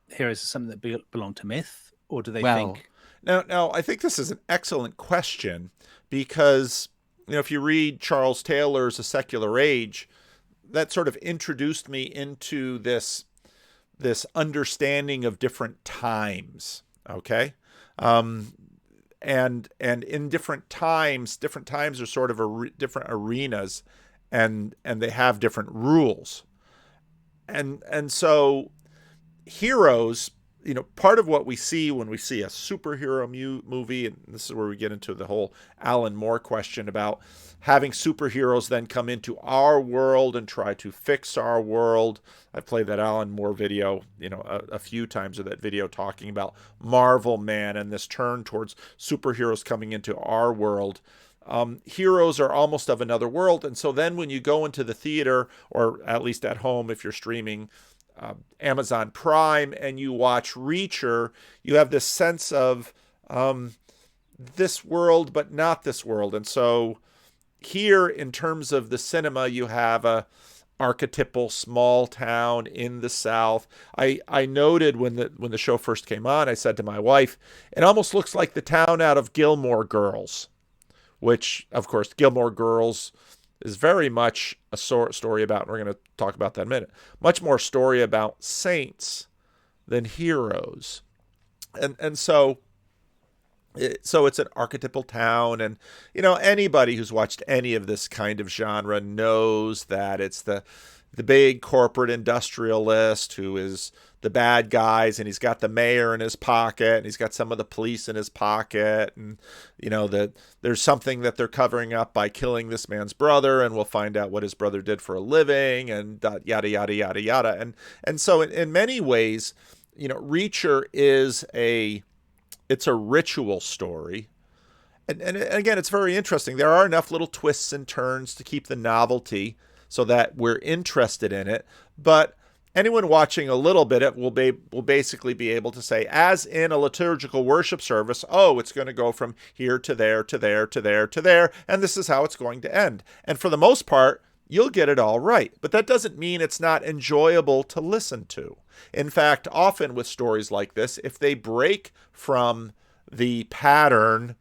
heroes as something that belong to myth? Or do they think? Now, I think this is an excellent question, because, if you read Charles Taylor's A Secular Age, that sort of introduced me into this understanding of different times. Okay. And in different times are sort of different arenas, and they have different rules. And so heroes, part of what we see when we see a superhero movie, and this is where we get into the whole Alan Moore question about having superheroes then come into our world and try to fix our world. I've played that Alan Moore video, a few times, of that video talking about Marvel Man and this turn towards superheroes coming into our world. Heroes are almost of another world. And so then when you go into the theater, or at least at home if you're streaming Amazon Prime, and you watch Reacher, you have this sense of this world, but not this world. And so here, in terms of the cinema, you have a archetypal small town in the South. I noted when the show first came on, I said to my wife, it almost looks like the town out of Gilmore Girls, which, of course, Gilmore Girls is very much a story about, and we're going to talk about that in a minute, much more story about saints than heroes. And so it's an archetypal town, and anybody who's watched any of this kind of genre knows that it's the big corporate industrialist who is the bad guys, and he's got the mayor in his pocket, and he's got some of the police in his pocket, and there's something that they're covering up by killing this man's brother, and we'll find out what his brother did for a living, and yada yada yada yada. And so in many ways, Reacher is it's a ritual story. And again, it's very interesting. There are enough little twists and turns to keep the novelty so that we're interested in it. But anyone watching a little bit will basically be able to say, as in a liturgical worship service, oh, it's going to go from here to there, to there, to there, to there, and this is how it's going to end. And for the most part, you'll get it all right. But that doesn't mean it's not enjoyable to listen to. In fact, often with stories like this, if they break from the pattern,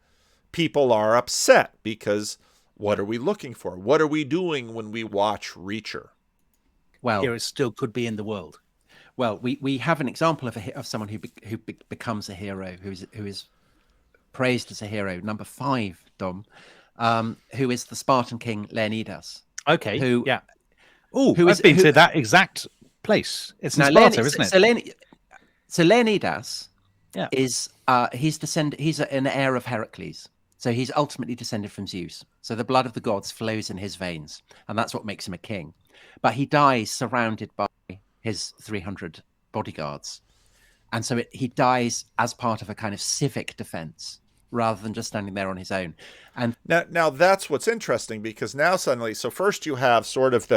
people are upset, because what are we looking for? What are we doing when we watch Reacher? Well, heroes still could be in the world. Well, we have an example of someone who becomes a hero, who is praised as a hero. Number 5, Dom, who is the Spartan king Leonidas. Okay. Who I've been to that exact place. It's in Sparta, isn't it? So Leonidas is he's an heir of Heracles. So he's ultimately descended from Zeus. So the blood of the gods flows in his veins, and that's what makes him a king. But he dies surrounded by his 300 bodyguards. And so he dies as part of a kind of civic defense, rather than just standing there on his own. And now that's what's interesting, because now suddenly, so first you have sort of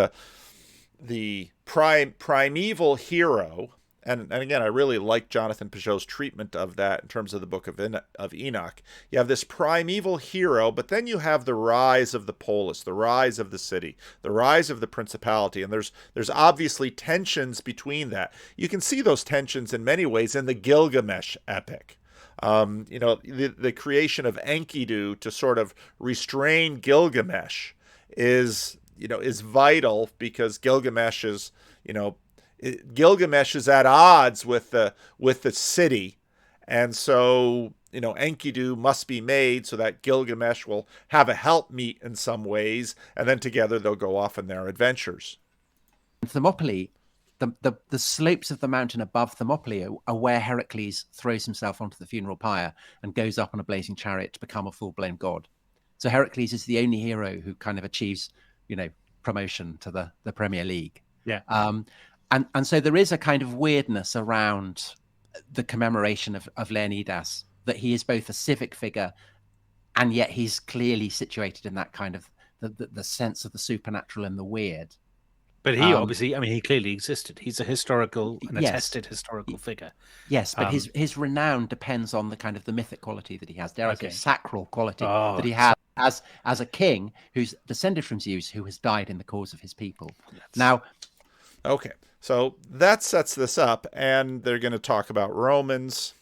the primeval hero, and again, I really like Jonathan Peugeot's treatment of that in terms of the book of Enoch. You have this primeval hero, but then you have the rise of the polis, the rise of the city, the rise of the principality, and there's obviously tensions between that. You can see those tensions in many ways in the Gilgamesh epic. The creation of Enkidu to sort of restrain Gilgamesh is vital, because Gilgamesh is at odds with the city, and so Enkidu must be made so that Gilgamesh will have a helpmeet in some ways, and then together they'll go off on their adventures. Thermopylae, the slopes of the mountain above Thermopylae are where Heracles throws himself onto the funeral pyre and goes up on a blazing chariot to become a full-blown god. So Heracles is the only hero who kind of achieves, promotion to the Premier League. Yeah. And so there is a kind of weirdness around the commemoration of Leonidas, that he is both a civic figure and yet he's clearly situated in that kind of the sense of the supernatural and the weird. But he obviously, he clearly existed. He's a historical, an yes. attested historical figure. Yes, but his renown depends on the kind of the mythic quality that he has. Dare I say, sacral quality that he has as a king who's descended from Zeus, who has died in the cause of his people. Now, okay, so that sets this up, and they're going to talk about Romans.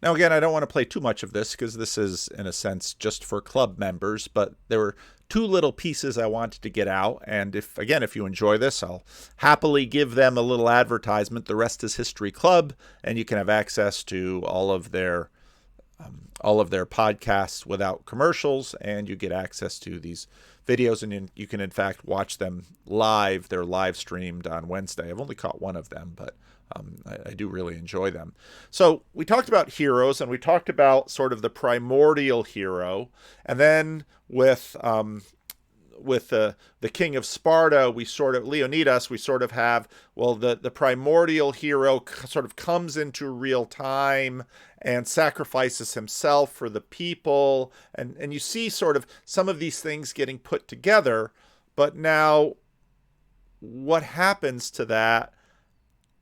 Now, again, I don't want to play too much of this because this is, in a sense, just for club members, but there were two little pieces I wanted to get out. And if you enjoy this, I'll happily give them a little advertisement. The rest is History Club, and you can have access to all of their podcasts without commercials, and you get access to these videos, and you can, in fact, watch them live. They're live streamed on Wednesday. I've only caught one of them, but I do really enjoy them. So we talked about heroes, and we talked about sort of the primordial hero, and then with the king of Sparta, Leonidas, we sort of have, the primordial hero sort of comes into real time and sacrifices himself for the people, and you see sort of some of these things getting put together. But now, what happens to that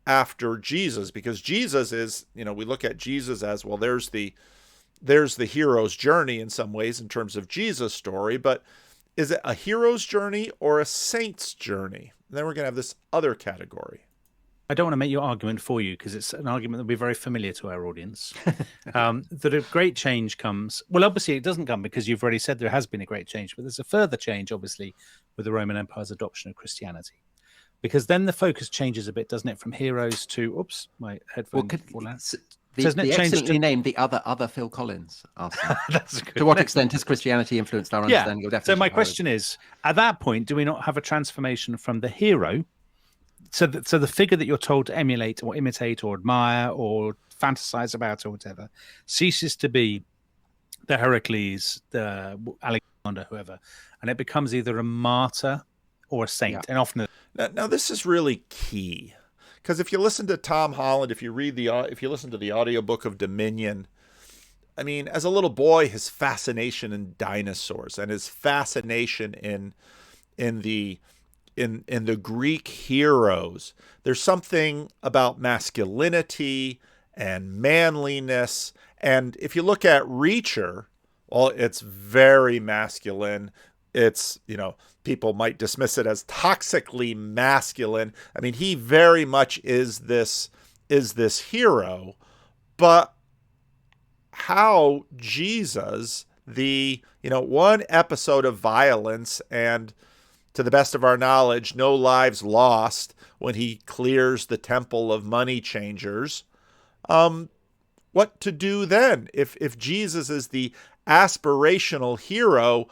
after Jesus? Because Jesus is, we look at Jesus as, there's the hero's journey in some ways in terms of Jesus' story, but is it a hero's journey or a saint's journey? And then we're going to have this other category. I don't want to make your argument for you, because it's an argument that will be very familiar to our audience. That a great change comes. Well, obviously it doesn't come because you've already said there has been a great change, but there's a further change, obviously, with the Roman Empire's adoption of Christianity. Because then the focus changes a bit, doesn't it, from heroes to... Oops, my headphones fall out. The excellently named the other Phil Collins asked That's good. To what extent has Christianity influenced our understanding of definition? So my question is, at that point, do we not have a transformation from the hero, so the figure that you're told to emulate or imitate or admire or fantasize about or whatever, ceases to be the Heracles, the Alexander, whoever, and it becomes either a martyr or a saint, and often... Now this is really key. Because if you listen to Tom Holland, if you listen to the audiobook of Dominion, as a little boy, his fascination in dinosaurs and his fascination in the Greek heroes, there's something about masculinity and manliness. And if you look at Reacher, it's very masculine. It's, people might dismiss it as toxically masculine. He very much is this hero, but how Jesus, one episode of violence, and to the best of our knowledge, no lives lost when he clears the temple of money changers. What to do then? If Jesus is the aspirational hero,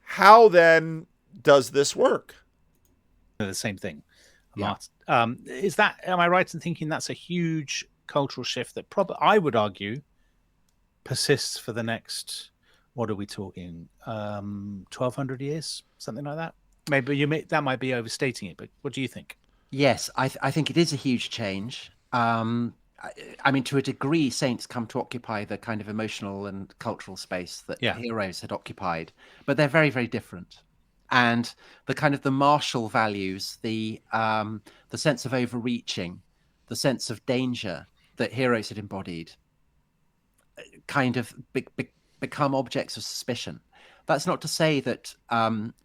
how then does this work? The same thing. Yeah. Am I right in thinking that's a huge cultural shift that I would argue persists for the next, what are we talking, 1,200 years, something like that? Maybe that might be overstating it, but what do you think? Yes, I think it is a huge change. To a degree, saints come to occupy the kind of emotional and cultural space that heroes had occupied, but they're very, very different. And the kind of the martial values, the sense of overreaching, the sense of danger that heroes had embodied, kind of become objects of suspicion. That's not to say that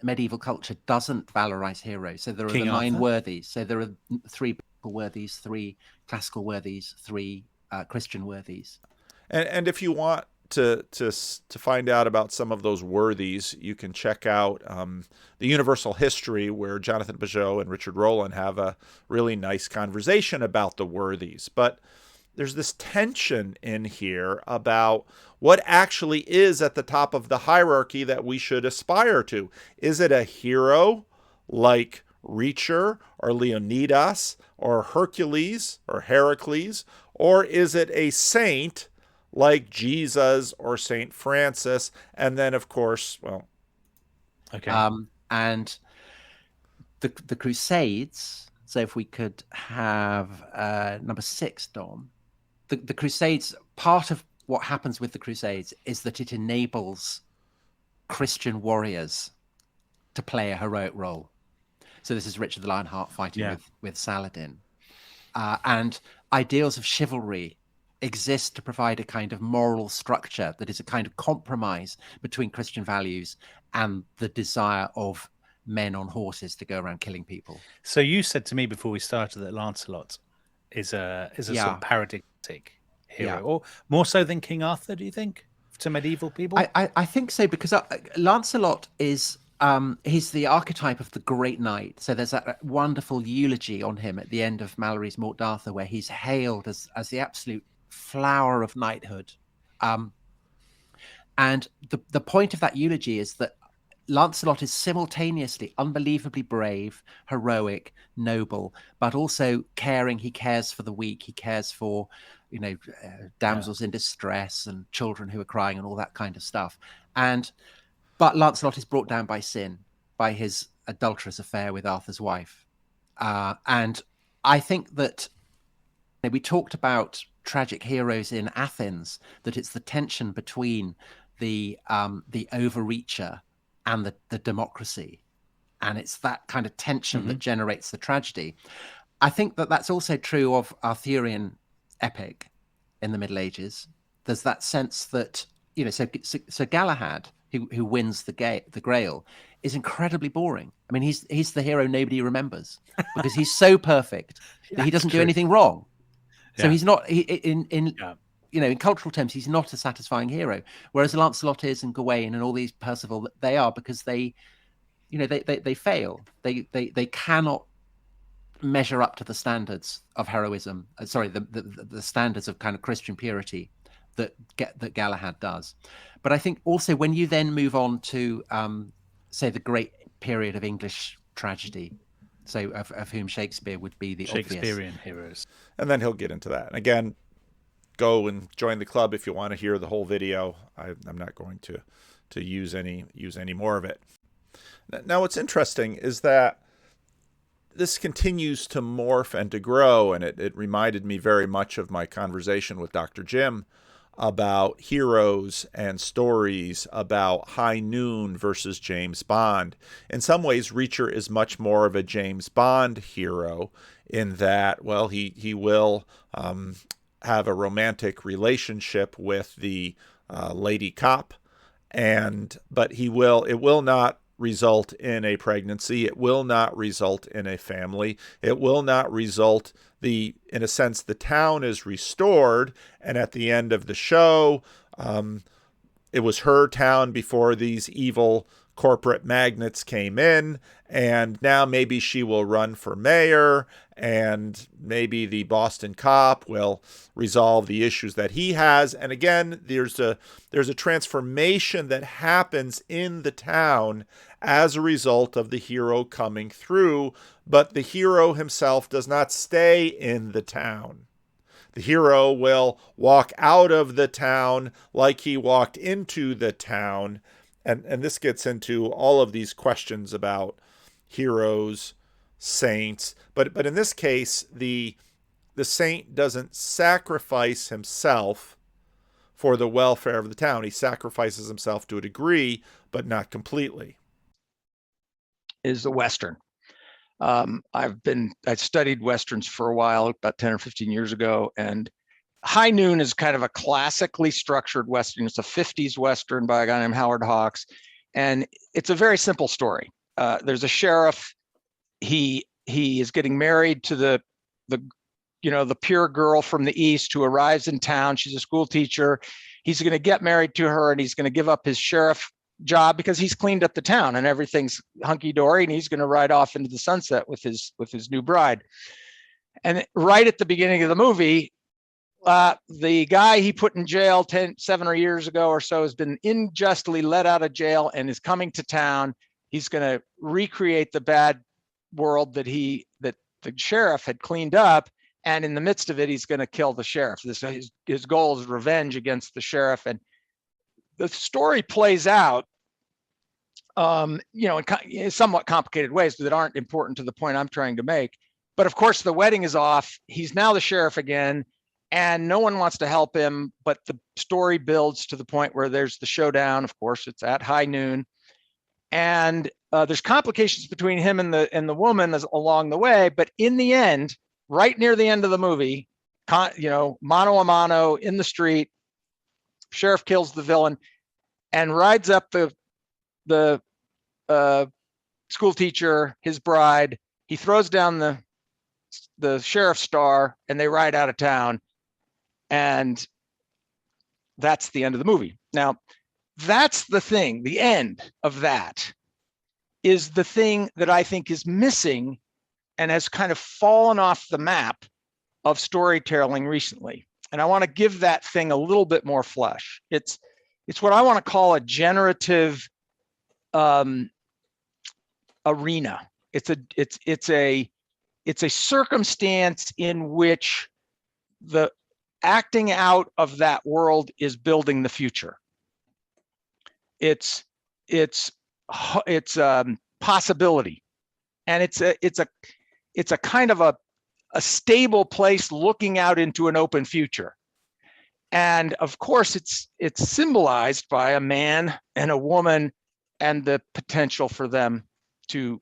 medieval culture doesn't valorize heroes. So there are the 9 worthies. So there are 3 biblical worthies, 3 classical worthies, 3 Christian worthies. And if you want to find out about some of those worthies, you can check out the Universal History, where Jonathan Pageau and Richard Rowland have a really nice conversation about the worthies. But there's this tension in here about what actually is at the top of the hierarchy that we should aspire to. Is it a hero like Reacher or Leonidas or Hercules or Heracles, or is it a saint like Jesus or Saint Francis? And then, of course, well, okay. And the Crusades. So if we could have number 6, Dom. The Crusades, part of what happens with the Crusades is that it enables Christian warriors to play a heroic role. So this is Richard the Lionheart fighting with Saladin. And ideals of chivalry exist to provide a kind of moral structure that is a kind of compromise between Christian values and the desire of men on horses to go around killing people. So you said to me before we started that Lancelot is a sort of paradigmatic hero, or more so than King Arthur, do you think, to medieval people? I think so, because Lancelot is he's the archetype of the great knight. So there's that wonderful eulogy on him at the end of Malory's Morte d'Arthur, where he's hailed as the absolute flower of knighthood. And the point of that eulogy is that Lancelot is simultaneously unbelievably brave, heroic, noble, but also caring. He cares for the weak. He cares for, damsels in distress and children who are crying and all that kind of stuff. But Lancelot is brought down by sin, by his adulterous affair with Arthur's wife. And I think that we talked about tragic heroes in Athens, that it's the tension between the overreacher and the democracy. And it's that kind of tension that generates the tragedy. I think that that's also true of Arthurian epic in the Middle Ages. There's that sense that, so Galahad, who wins the Grail, is incredibly boring. I mean, he's the hero nobody remembers because he's so perfect that he doesn't do anything wrong. So he's not in cultural terms, he's not a satisfying hero. Whereas Lancelot is, and Gawain and all these Percival, they are, because they fail. They cannot measure up to the standards of heroism. The standards of kind of Christian purity that Galahad does. But I think also when you then move on to say the great period of English tragedy, so of whom Shakespeare would be the Shakespearean obvious heroes, and then he'll get into that. And again, go and join the club if you want to hear the whole video. I'm not going to use any more of it. Now, what's interesting is that this continues to morph and to grow, and it reminded me very much of my conversation with Dr. Jim about heroes and stories about High Noon versus James Bond. In some ways, Reacher is much more of a James Bond hero in that, well, he will have a romantic relationship with the lady cop, but it will not result in a pregnancy. It will not result in a family. It will not result in a sense, the town is restored. And at the end of the show, it was her town before these evil corporate magnates came in. And now maybe she will run for mayor, and maybe the Boston cop will resolve the issues that he has. And again, there's a transformation that happens in the town as a result of the hero coming through, but the hero himself does not stay in the town. The hero will walk out of the town like he walked into the town. And this gets into all of these questions about heroes, saints. But in this case, the saint doesn't sacrifice himself for the welfare of the town. He sacrifices himself to a degree, but not completely. Is the Western. I studied Westerns for a while, about 10 or 15 years ago, and High Noon is kind of a classically structured Western. It's a 50s Western by a guy named Howard Hawks, and it's a very simple story. There's a sheriff. He is getting married to the the pure girl from the East who arrives in town. She's a school teacher. He's going to get married to her, and he's going to give up his sheriff job because he's cleaned up the town and everything's hunky-dory, and he's going to ride off into the sunset with his new bride. And right at the beginning of the movie, the guy he put in jail 7 years ago or so has been unjustly let out of jail and is coming to town. He's going to recreate the bad world that the sheriff had cleaned up. And in the midst of it, he's going to kill the sheriff. His goal is revenge against the sheriff. And the story plays out, in somewhat complicated ways that aren't important to the point I'm trying to make. But of course, the wedding is off. He's now the sheriff again, and no one wants to help him. But the story builds to the point where there's the showdown. Of course, it's at high noon, and there's complications between him and the woman along the way. But in the end, right near the end of the movie, mano a mano in the street, sheriff kills the villain and rides up the school teacher, his bride. He throws down the sheriff's star, and they ride out of town. And that's the end of the movie. Now, that's the thing. The end of that is the thing that I think is missing and has kind of fallen off the map of storytelling recently. And I want to give that thing a little bit more flesh. It's what I want to call a generative arena. It's a circumstance in which the acting out of that world is building the future. It's possibility, and it's a kind of a stable place looking out into an open future. And of course, it's symbolized by a man and a woman and the potential for them to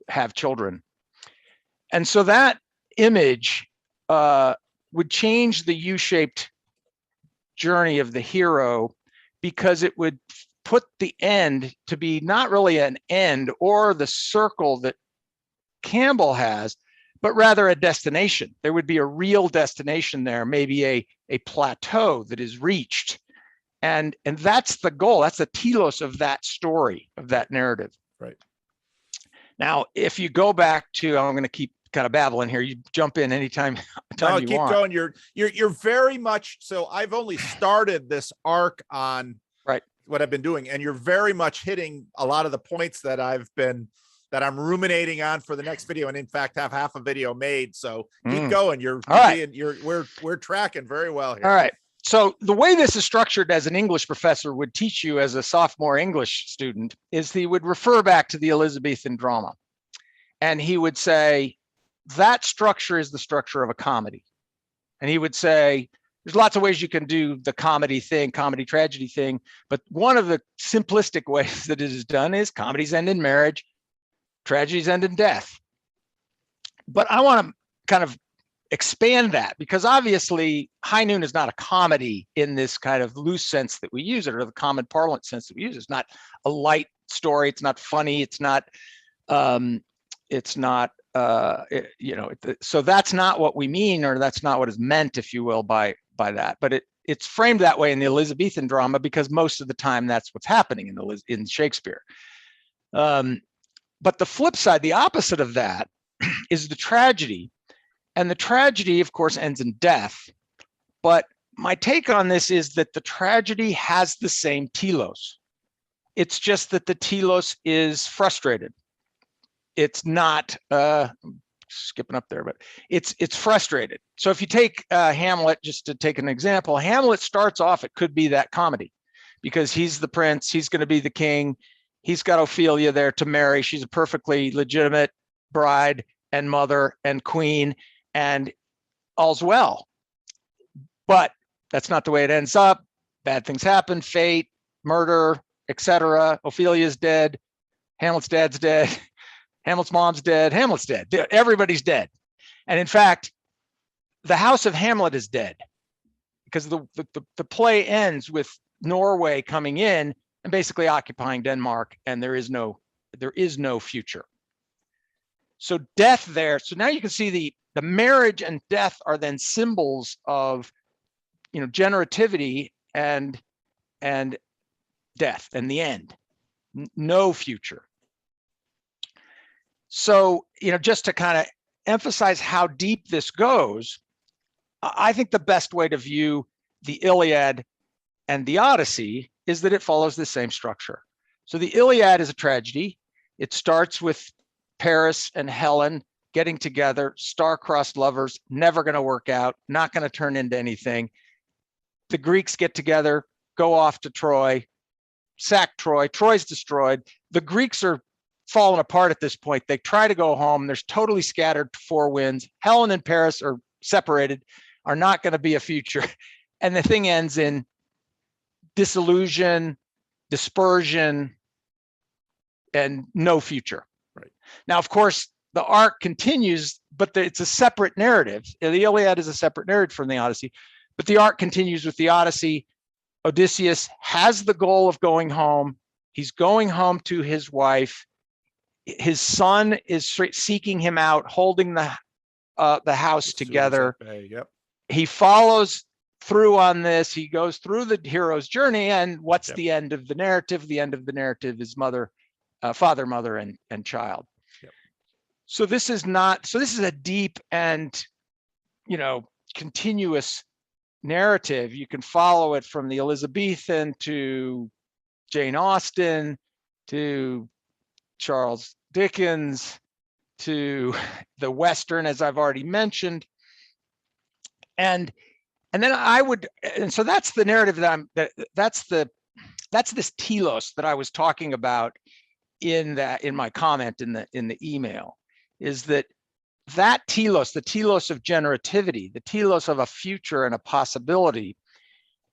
have children. And so that image would change the U-shaped journey of the hero, because it would put the end to be not really an end or the circle that Campbell has, but rather a destination. There would be a real destination there, maybe a plateau that is reached. And that's the goal. That's the telos of that story, of that narrative. Right. Now, if you go back to, I'm going to keep kind of babbling here. You jump in anytime you want. Keep going. You're very much, so I've only started this arc on what I've been doing, and you're very much hitting a lot of the points that I'm ruminating on for the next video, and in fact have half a video made. So keep going. We're tracking very well here. All right. So the way this is structured, as an English professor would teach you as a sophomore English student, is he would refer back to the Elizabethan drama, and he would say that structure is the structure of a comedy. And he would say, there's lots of ways you can do the comedy tragedy thing, but one of the simplistic ways that it is done is comedies end in marriage, tragedies end in death. But I want to kind of expand that, because obviously High Noon is not a comedy in this kind of loose sense that we use it, or the common parlance sense that we use. It's not a light story. It's not funny. It's not, so that's not what we mean, or that's not what is meant, if you will, by that. But it's framed that way in the Elizabethan drama because most of the time that's what's happening in Shakespeare. But the flip side, the opposite of that, is the tragedy. And the tragedy, of course, ends in death. But my take on this is that the tragedy has the same telos. It's just that the telos is frustrated. It's not skipping up there, but it's frustrated. So if you take Hamlet, just to take an example, Hamlet starts off, it could be that comedy, because he's the prince, he's going to be the king, he's got Ophelia there to marry, she's a perfectly legitimate bride and mother and queen, and all's well. But that's not the way it ends up. Bad things happen, fate, murder, etc. Ophelia's dead, Hamlet's dad's dead, Hamlet's mom's dead, Hamlet's dead, everybody's dead. And in fact, the house of Hamlet is dead, because the play ends with Norway coming in and basically occupying Denmark, and there is no future. So death there. So now you can see the marriage and death are then symbols of, generativity and death and the end, no future. So, just to kind of emphasize how deep this goes, I think the best way to view the Iliad and the Odyssey is that it follows the same structure. So the Iliad is a tragedy. It starts with Paris and Helen getting together, star-crossed lovers, never going to work out, not going to turn into anything. The Greeks get together, go off to Troy, sack Troy, Troy's destroyed. The Greeks are falling apart at this point. They try to go home. There's totally scattered to four winds. Helen and Paris are separated, are not going to be a future. And the thing ends in disillusion, dispersion, and no future. Right. Now, of course, the arc continues, but it's a separate narrative. The Iliad is a separate narrative from the Odyssey, but the arc continues with the Odyssey. Odysseus has the goal of going home. He's going home to his wife. His son is seeking him out, holding the house together. Yep. He follows through on this. He goes through the hero's journey, and what's the end of the narrative? The end of the narrative is father, mother, and child. Yep. So this is a deep and continuous narrative. You can follow it from the Elizabethan to Jane Austen to Charles Dickens to the Western, as I've already mentioned. And so that's the narrative that's this telos that I was talking about in my comment in the email, is that telos, the telos of generativity, the telos of a future and a possibility,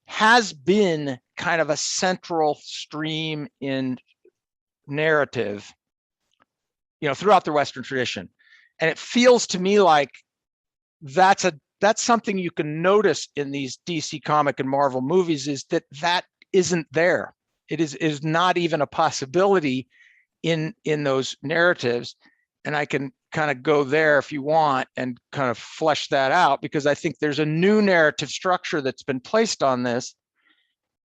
has been kind of a central stream in narrative, throughout the Western tradition. And it feels to me like that's something you can notice in these DC comic and Marvel movies, is that isn't there. It is not even a possibility in those narratives. And I can kind of go there if you want and kind of flesh that out, because I think there's a new narrative structure that's been placed on this.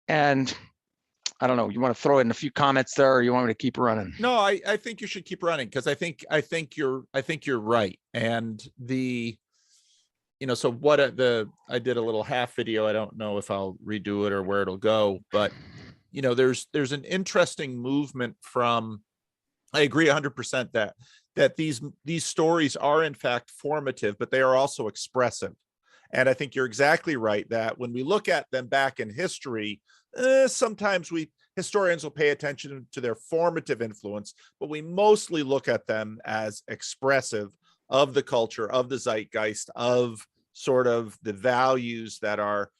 And I don't know, you want to throw in a few comments there, or you want me to keep running? No, I think you should keep running, because I think you're right. And so I did a little half video. I don't know if I'll redo it or where it'll go, but there's an interesting movement from, I agree 100% that these stories are in fact formative, but they are also expressive. And I think you're exactly right that when we look at them back in history, sometimes historians will pay attention to their formative influence, but we mostly look at them as expressive of the culture, of the zeitgeist, of sort of the values that are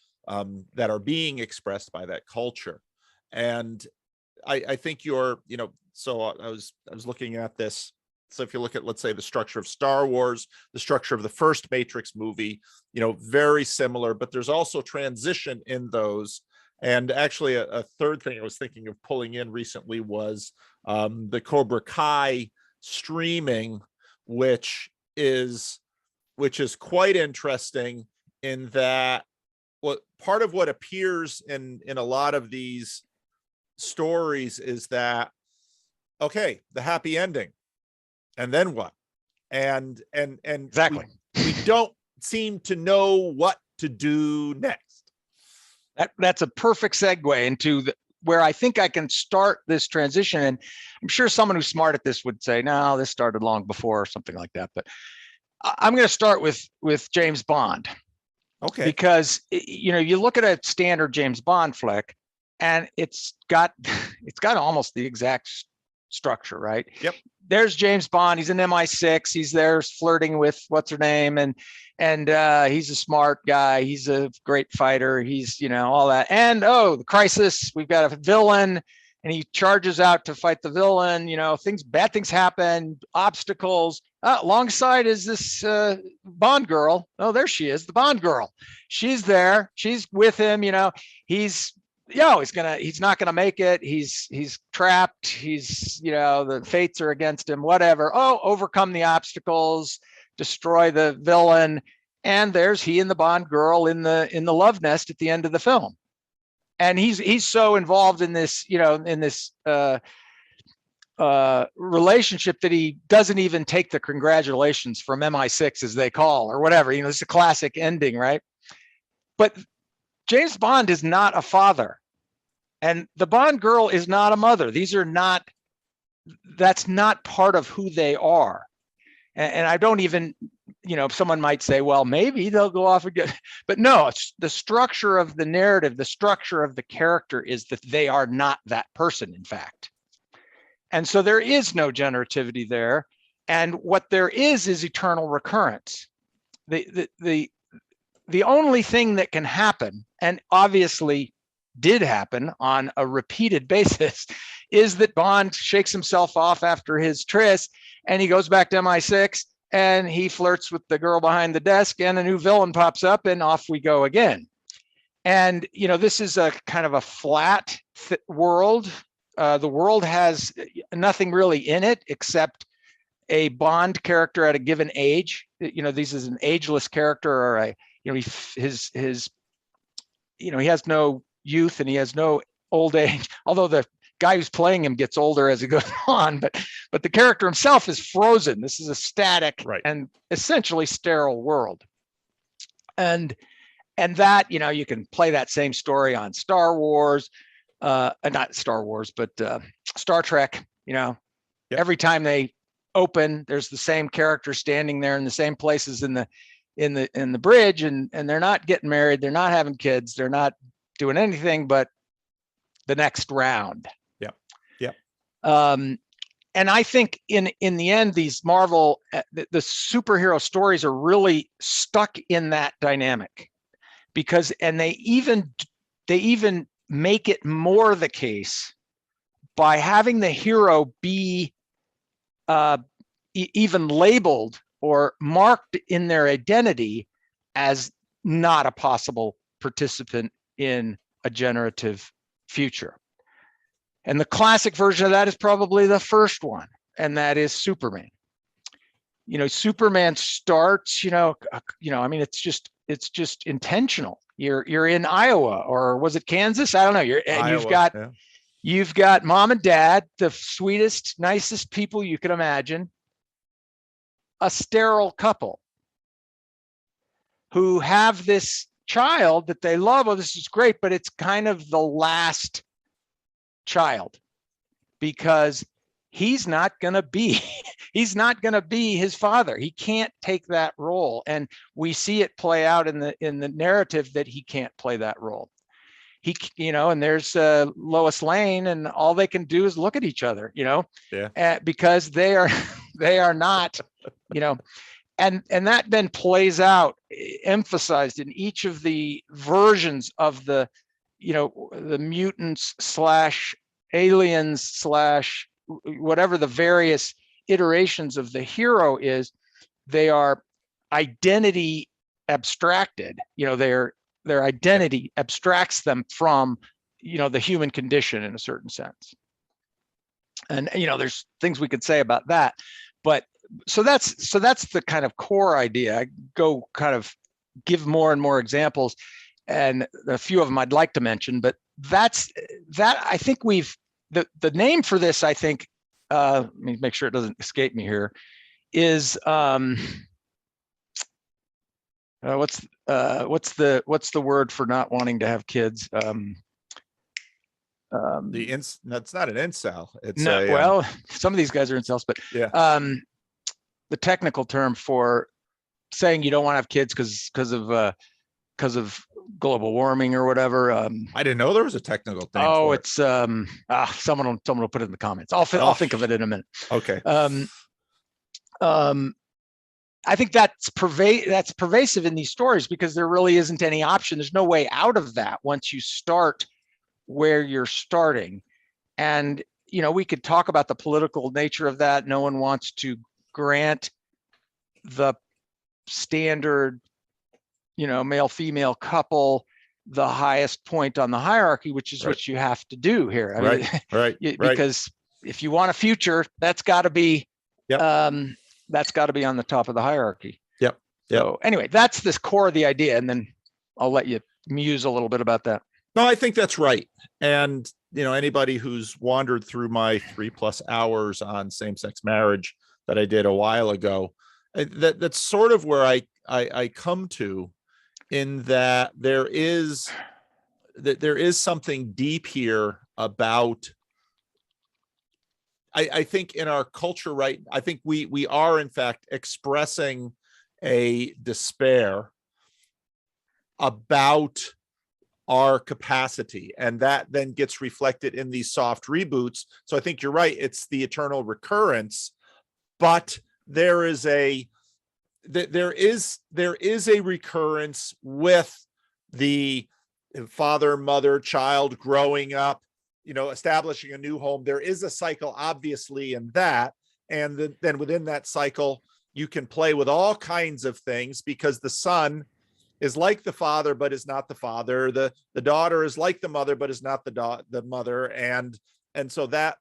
being expressed by that culture. And I think so I was looking at this. So if you look at, let's say, the structure of Star Wars, the structure of the first Matrix movie, very similar, but there's also transition in those. And actually a third thing I was thinking of pulling in recently was the Cobra Kai streaming, which is quite interesting in that part of what appears in a lot of these stories is that, okay, the happy ending, and then what? And exactly, we don't seem to know what to do next. That's a perfect segue into where I think I can start this transition. And I'm sure someone who's smart at this would say, no, this started long before, or something like that. But I'm going to start with James Bond. Okay. Because you look at a standard James Bond flick, and it's got almost the exact structure, right? Yep. There's James Bond. He's an MI6. He's there flirting with what's her name, and he's a smart guy. He's a great fighter. He's all that. And the crisis. We've got a villain, and he charges out to fight the villain. Bad things happen. Obstacles. Alongside is this Bond girl. Oh, there she is, the Bond girl. She's there. She's with him. He's not gonna make it. He's trapped. The fates are against him. Whatever. Overcome the obstacles. destroy the villain, and there's he and the Bond girl in the love nest at the end of the film. And he's so involved in this, in this relationship that he doesn't even take the congratulations from MI6 as they call, or whatever. It's a classic ending, right? But James Bond is not a father, and the Bond girl is not a mother. That's not part of who they are. And I don't even, someone might say, well, maybe they'll go off and get, but no, it's the structure of the narrative, the structure of the character is that they are not that person, in fact. And so there is no generativity there. And what there is eternal recurrence. The only thing that can happen, and obviously did happen on a repeated basis, is that Bond shakes himself off after his tryst, and he goes back to MI6, and he flirts with the girl behind the desk, and a new villain pops up, and off we go again. And, this is a kind of a flat world. The world has nothing really in it except a Bond character at a given age. This is an ageless character, or he has no youth and he has no old age, although the guy who's playing him gets older as it goes on, but the character himself is frozen. This is a static and essentially sterile world. And that, you can play that same story on Star Wars, not Star Wars, but Star Trek. Every time they open, there's the same character standing there in the same places in the bridge, and they're not getting married, they're not having kids, they're not doing anything but the next round. And I think in the end, these Marvel, the superhero stories are really stuck in that dynamic, because, and they even make it more the case by having the hero be even labeled or marked in their identity as not a possible participant in a generative future. And the classic version of that is probably the first one, and that is Superman. Superman starts, I mean, it's just intentional. You're in Iowa, or was it Kansas? I don't know. You've got mom and dad, the sweetest, nicest people you can imagine, a sterile couple who have this child that they love. Oh, this is great, but it's kind of the last child, because he's not going to be his father. He can't take that role, and we see it play out in the narrative that he can't play that role. And there's Lois Lane, and all they can do is look at each other, because they are not, and that then plays out, emphasized in each of the versions of the mutants / aliens / whatever the various iterations of the hero is. They are identity abstracted. Their identity abstracts them from the human condition in a certain sense. And there's things we could say about that, but so that's the kind of core idea. I go kind of give more and more examples, and a few of them I'd like to mention, but that I think the name for this, I think, let me make sure it doesn't escape me here, is what's the word for not wanting to have kids? That's not an incel. It's well, some of these guys are incels, but the technical term for saying you don't want to have kids because of global warming or whatever. I didn't know there was a technical thing. Oh, it's someone will put it in the comments. I'll think of it in a minute. Okay. I think that's pervasive in these stories, because there really isn't any option. There's no way out of that once you start where you're starting. And we could talk about the political nature of that. No one wants to grant the standard male-female couple the highest point on the hierarchy, which is what you have to do here. I mean, because if you want a future, that's got to be that's got to be on the top of the hierarchy. Yep. So anyway, that's this core of the idea, and then I'll let you muse a little bit about that. No, I think that's right. And, anybody who's wandered through my 3+ hours on same-sex marriage that I did a while ago, that's sort of where I come to, in that there is something deep here about, I think in our culture, right? I think we are in fact expressing a despair about our capacity, and that then gets reflected in these soft reboots. So I think you're right, it's the eternal recurrence, but there is a recurrence with the father, mother, child growing up, establishing a new home. There is a cycle, obviously, in that, and then within that cycle you can play with all kinds of things, because the son is like the father but is not the father, the daughter is like the mother but is not the mother, and so that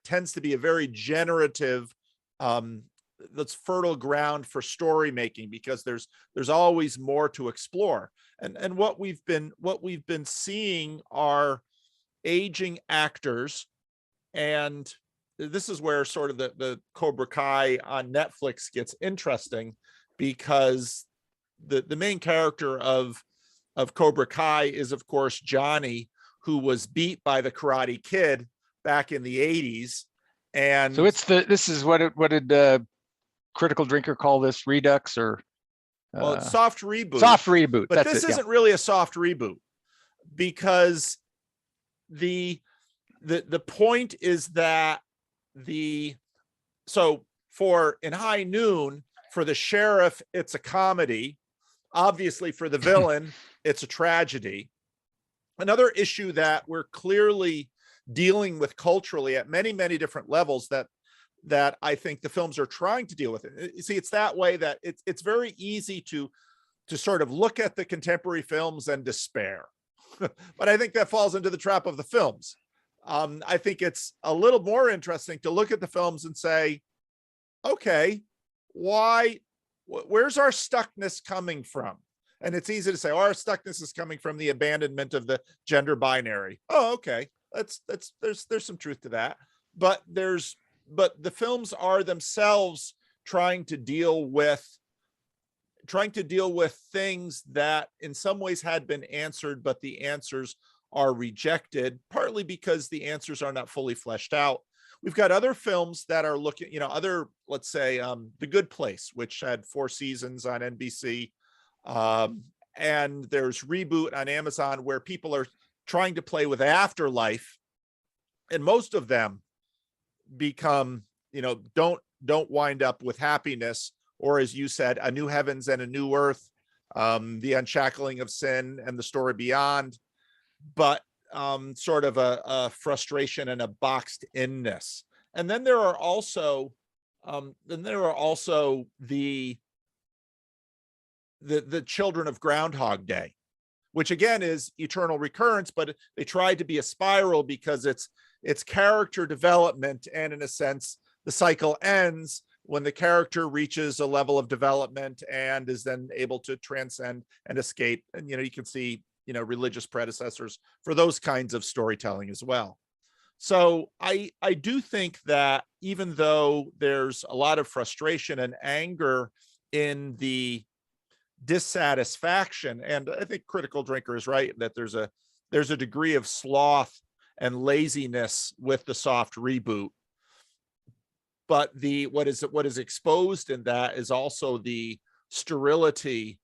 tends to be a very generative, that's fertile ground for story making, because there's always more to explore. And what we've been seeing are aging actors, and this is where sort of the Cobra Kai on Netflix gets interesting, because the main character of Cobra Kai is, of course, Johnny, who was beat by the Karate Kid back in the 80s. And so this is what did Critical Drinker call this, redux, or well, it's soft reboot. Soft reboot. But this isn't really a soft reboot, because the point is that so for In High Noon, for the sheriff, it's a comedy. Obviously, for the villain, it's a tragedy. Another issue that we're clearly dealing with culturally at many, many different levels that I think the films are trying to deal with it. You see, it's that way that it's very easy to sort of look at the contemporary films and despair. But I think that falls into the trap of the films. I think it's a little more interesting to look at the films and say, okay, where's our stuckness coming from? And it's easy to say, our stuckness is coming from the abandonment of the gender binary. Oh, okay. There's some truth to that. But the films are themselves trying to deal with things that in some ways had been answered, but the answers are rejected, partly because the answers are not fully fleshed out. We've got other films that are looking, let's say, The Good Place, which had 4 seasons on NBC. And there's Reboot on Amazon, where people are trying to play with afterlife. And most of them become, don't wind up with happiness, or as you said, a new heavens and a new earth, the unshackling of sin and the story beyond, but sort of a frustration and a boxed inness. And then there are also the children of Groundhog Day, which again is eternal recurrence, but they tried to be a spiral because it's character development, and in a sense the cycle ends when the character reaches a level of development and is then able to transcend and escape. And you can see religious predecessors for those kinds of storytelling as well. So I do think that even though there's a lot of frustration and anger in the dissatisfaction, and I think Critical Drinker is right that there's a degree of sloth and laziness with the soft reboot, but what is exposed in that is also the sterility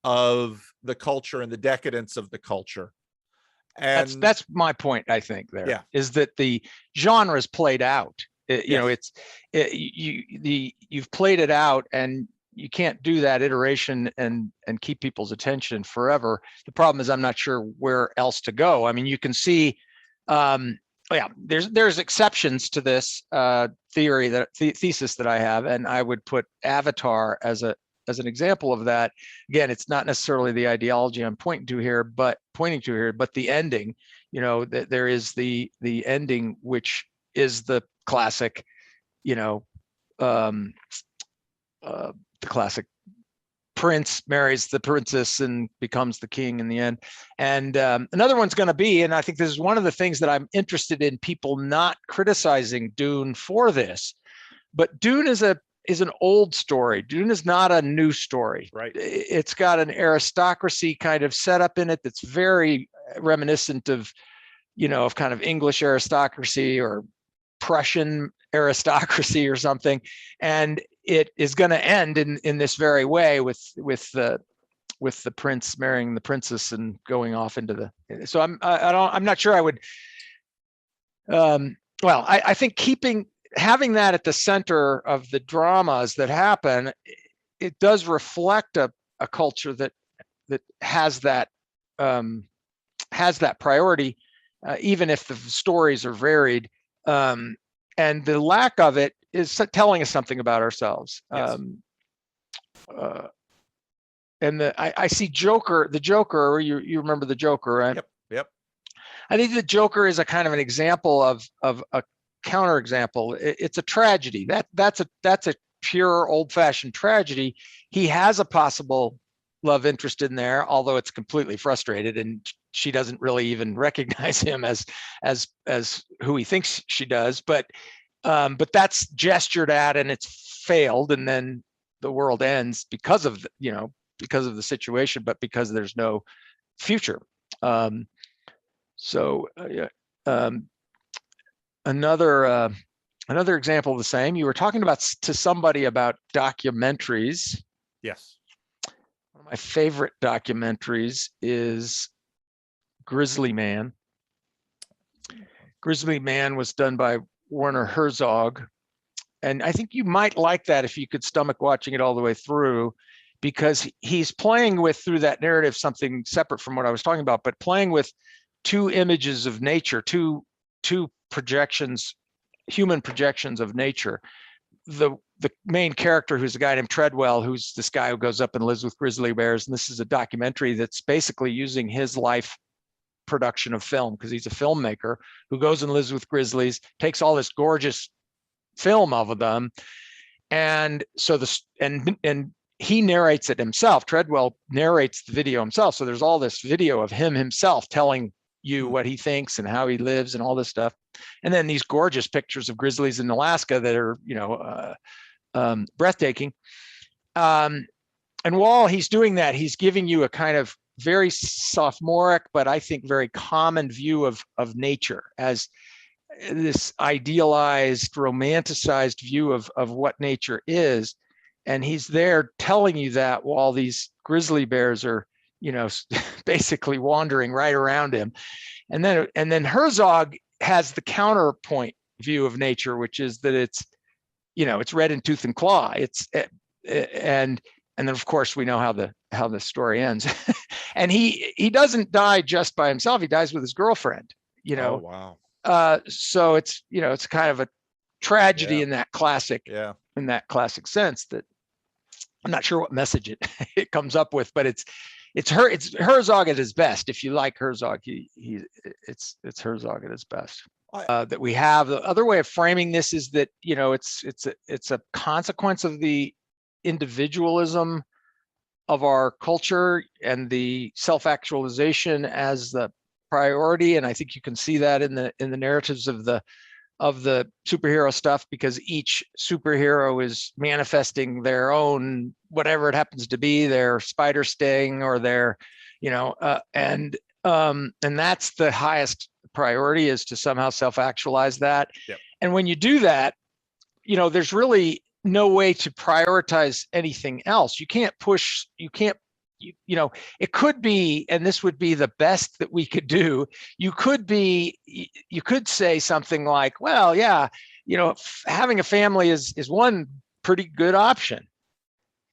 of the culture and the decadence of the culture. And that's my point, I think, there is that the genre is played out. You've played it out, and you can't do that iteration and keep people's attention forever. The problem is I'm not sure where else to go. I mean, you can see, there's exceptions to this thesis that I have, and I would put Avatar as an example of that. Again, it's not necessarily the ideology I'm pointing to here, but the ending. There is the ending, which is the classic, the classic prince marries the princess and becomes the king in the end. And another one's going to be, and I think this is one of the things that I'm interested in people not criticizing Dune for this, but Dune is an old story. Dune is not a new story. Right. It's got an aristocracy kind of setup in it that's very reminiscent of, of kind of English aristocracy or Prussian aristocracy or something, and it is going to end in this very way with the prince marrying the princess and going off into the. So I'm not sure I would. I think having that at the center of the dramas that happen, it does reflect a culture that has that priority, even if the stories are varied. And the lack of it is telling us something about ourselves. Yes. And I see the Joker, you remember the Joker, right? Yep. I think the Joker is a kind of an example of a counterexample. It's a tragedy. That's a pure old-fashioned tragedy. He has a possible love interest in there, although it's completely frustrated, and she doesn't really even recognize him as who he thinks she does. But that's gestured at, and it's failed, and then the world ends because of the situation, but because there's no future. Another example of the same. You were talking to somebody about documentaries. Yes. One of my favorite documentaries is Grizzly Man. Grizzly Man was done by Werner Herzog. And I think you might like that if you could stomach watching it all the way through, because he's playing with, through that narrative, something separate from what I was talking about, but playing with two images of nature, two projections, human projections of nature. The main character, who's a guy named Treadwell, who's this guy who goes up and lives with grizzly bears. And this is a documentary that's basically using his life production of film, because he's a filmmaker who goes and lives with grizzlies, takes all this gorgeous film of them. And so and he narrates it himself. Treadwell narrates the video himself. So there's all this video of him himself telling you what he thinks and how he lives and all this stuff. And then these gorgeous pictures of grizzlies in Alaska that are, breathtaking. And while he's doing that, he's giving you a kind of very sophomoric, but I think very common view of nature as this idealized, romanticized view of what nature is. And he's there telling you that while these grizzly bears are, basically wandering right around him. And then Herzog has the counterpoint view of nature, which is that it's red in tooth and claw. And then of course we know how the story ends. And he doesn't die just by himself. He dies with his girlfriend, Oh, wow. So it's kind of a tragedy in that classic, in that classic sense, that I'm not sure what message it comes up with, but it's Herzog at his best. If you like Herzog, it's Herzog at his best. That we have. The other way of framing this is that it's a consequence of the individualism of our culture and the self-actualization as the priority. And I think you can see that in the narratives of the superhero stuff, because each superhero is manifesting their own, whatever it happens to be, their spider sting or their, and that's the highest priority, is to somehow self-actualize that. Yep. And when you do that, there's really no way to prioritize anything else. It could be, and this would be the best that we could do. You could say something like, well, yeah, having a family is one pretty good option.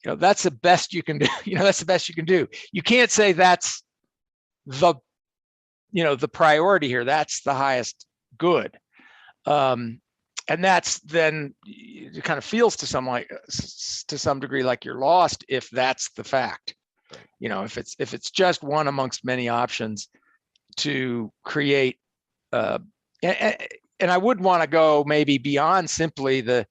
That's the best you can do. That's the best you can do. You can't say that's the priority here. That's the highest good. And that's then, it kind of feels to some degree like you're lost if that's the fact. If it's just one amongst many options to create, and I would want to go maybe beyond simply the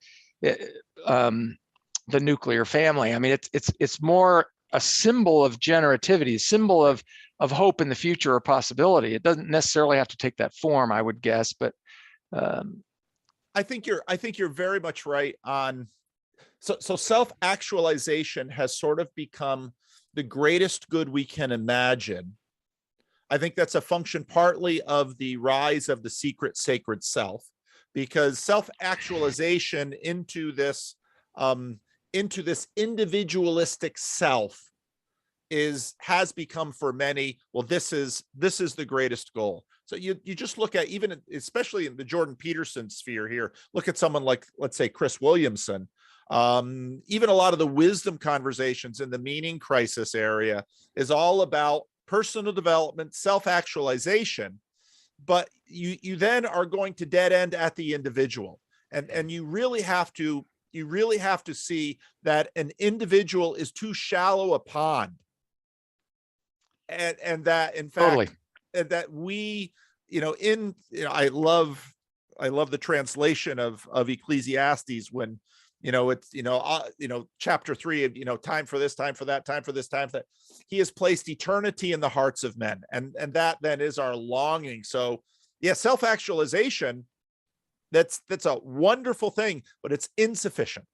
the nuclear family. I mean, it's more a symbol of generativity, a symbol of hope in the future or possibility. It doesn't necessarily have to take that form, I would guess, but I think you're very much right on. So self-actualization has sort of become the greatest good we can imagine. I think that's a function partly of the rise of the secret sacred self, because self-actualization into this individualistic self has become for many, well, this is the greatest goal. So you just look at, even especially in the Jordan Peterson sphere here, look at someone like, let's say, Chris Williamson. Even a lot of the wisdom conversations in the meaning crisis area is all about personal development, self-actualization, but you then are going to dead end at the individual. And you really have to see that an individual is too shallow a pond. And that, in fact, totally. That we, I love the translation of Ecclesiastes when, it's, chapter 3 of, time for this, time for that, time for this, time for that. He has placed eternity in the hearts of men. And that then is our longing. So yeah, self-actualization, that's a wonderful thing, but it's insufficient.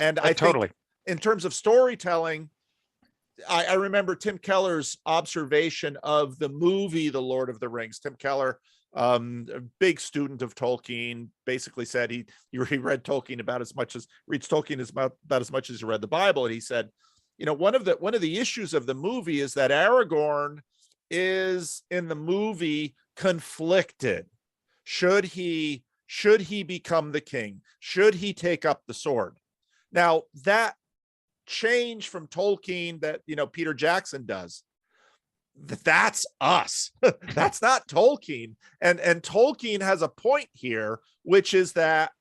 And I totally think in terms of storytelling, I remember Tim Keller's observation of the movie, The Lord of the Rings. Tim Keller, a big student of Tolkien, basically said he read Tolkien reads Tolkien about as much as he read the Bible. And he said, one of the issues of the movie is that Aragorn is in the movie conflicted. Should he become the king? Should he take up the sword? Now that change from Tolkien that Peter Jackson does, that's us. That's not Tolkien. And Tolkien has a point here, which is that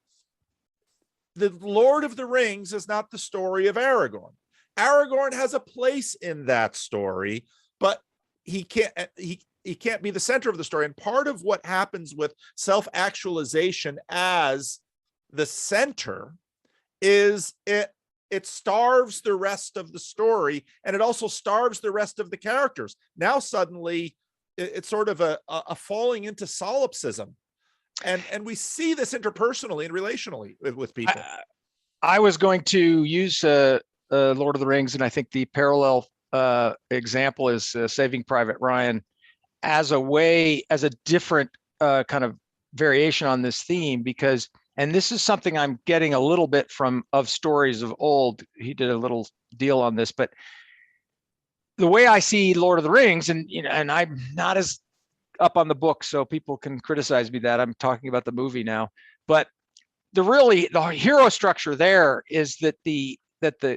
the Lord of the Rings is not the story of Aragorn. Aragorn has a place in that story, but he can't be the center of the story. And part of what happens with self-actualization as the center is it starves the rest of the story, and it also starves the rest of the characters. Now suddenly it's sort of a falling into solipsism, and we see this interpersonally and relationally with people. I was going to use Lord of the Rings, and I think the parallel example is Saving Private Ryan as a different kind of variation on this theme, because, and this is something I'm getting a little bit of stories of old. He did a little deal on this, but the way I see Lord of the Rings, and I'm not as up on the book, so people can criticize me that I'm talking about the movie now, but the hero structure there is that the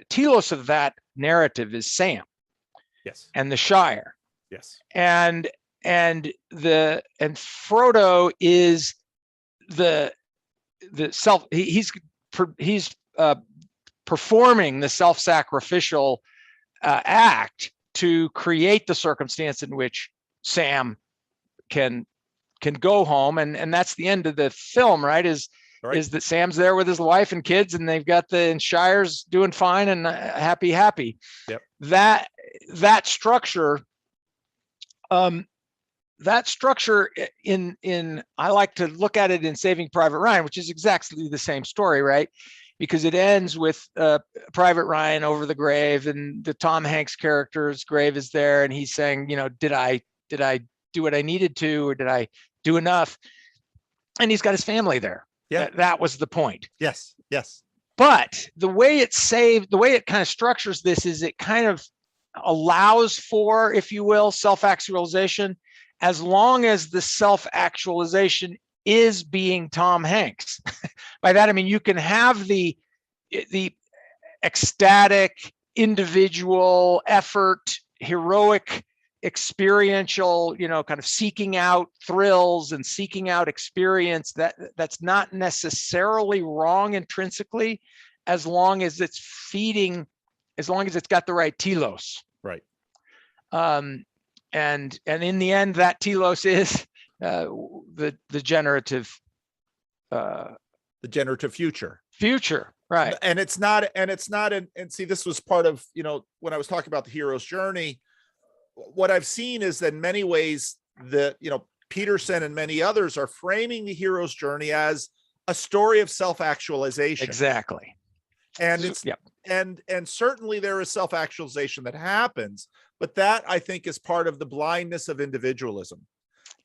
telos of that narrative is Sam. Yes. And the Shire. Yes. And Frodo is the self. He's performing the self-sacrificial act to create the circumstance in which Sam can go home, and that's the end of the film, right? Is that Sam's there with his wife and kids, and they've got the Shire's doing fine and happy. Yep. That structure. That structure in I like to look at it in Saving Private Ryan, which is exactly the same story, right? Because it ends with Private Ryan over the grave, and the Tom Hanks character's grave is there, and he's saying, did I do what I needed to, or did I do enough? And he's got his family there. Yeah, that was the point. Yes. But the way it kind of structures this is it kind of allows for, if you will, self-actualization, as long as the self-actualization is being Tom Hanks. By that I mean you can have the ecstatic, individual effort, heroic, experiential, kind of seeking out thrills and seeking out experience. That's not necessarily wrong intrinsically, as long as it's got the right telos. Right. And in the end, that telos is the generative future. Right. And it's not, and see, this was part of, when I was talking about the hero's journey, what I've seen is that in many ways that, Peterson and many others are framing the hero's journey as a story of self-actualization. Exactly. And it's, and certainly there is self-actualization that happens, but that I think is part of the blindness of individualism.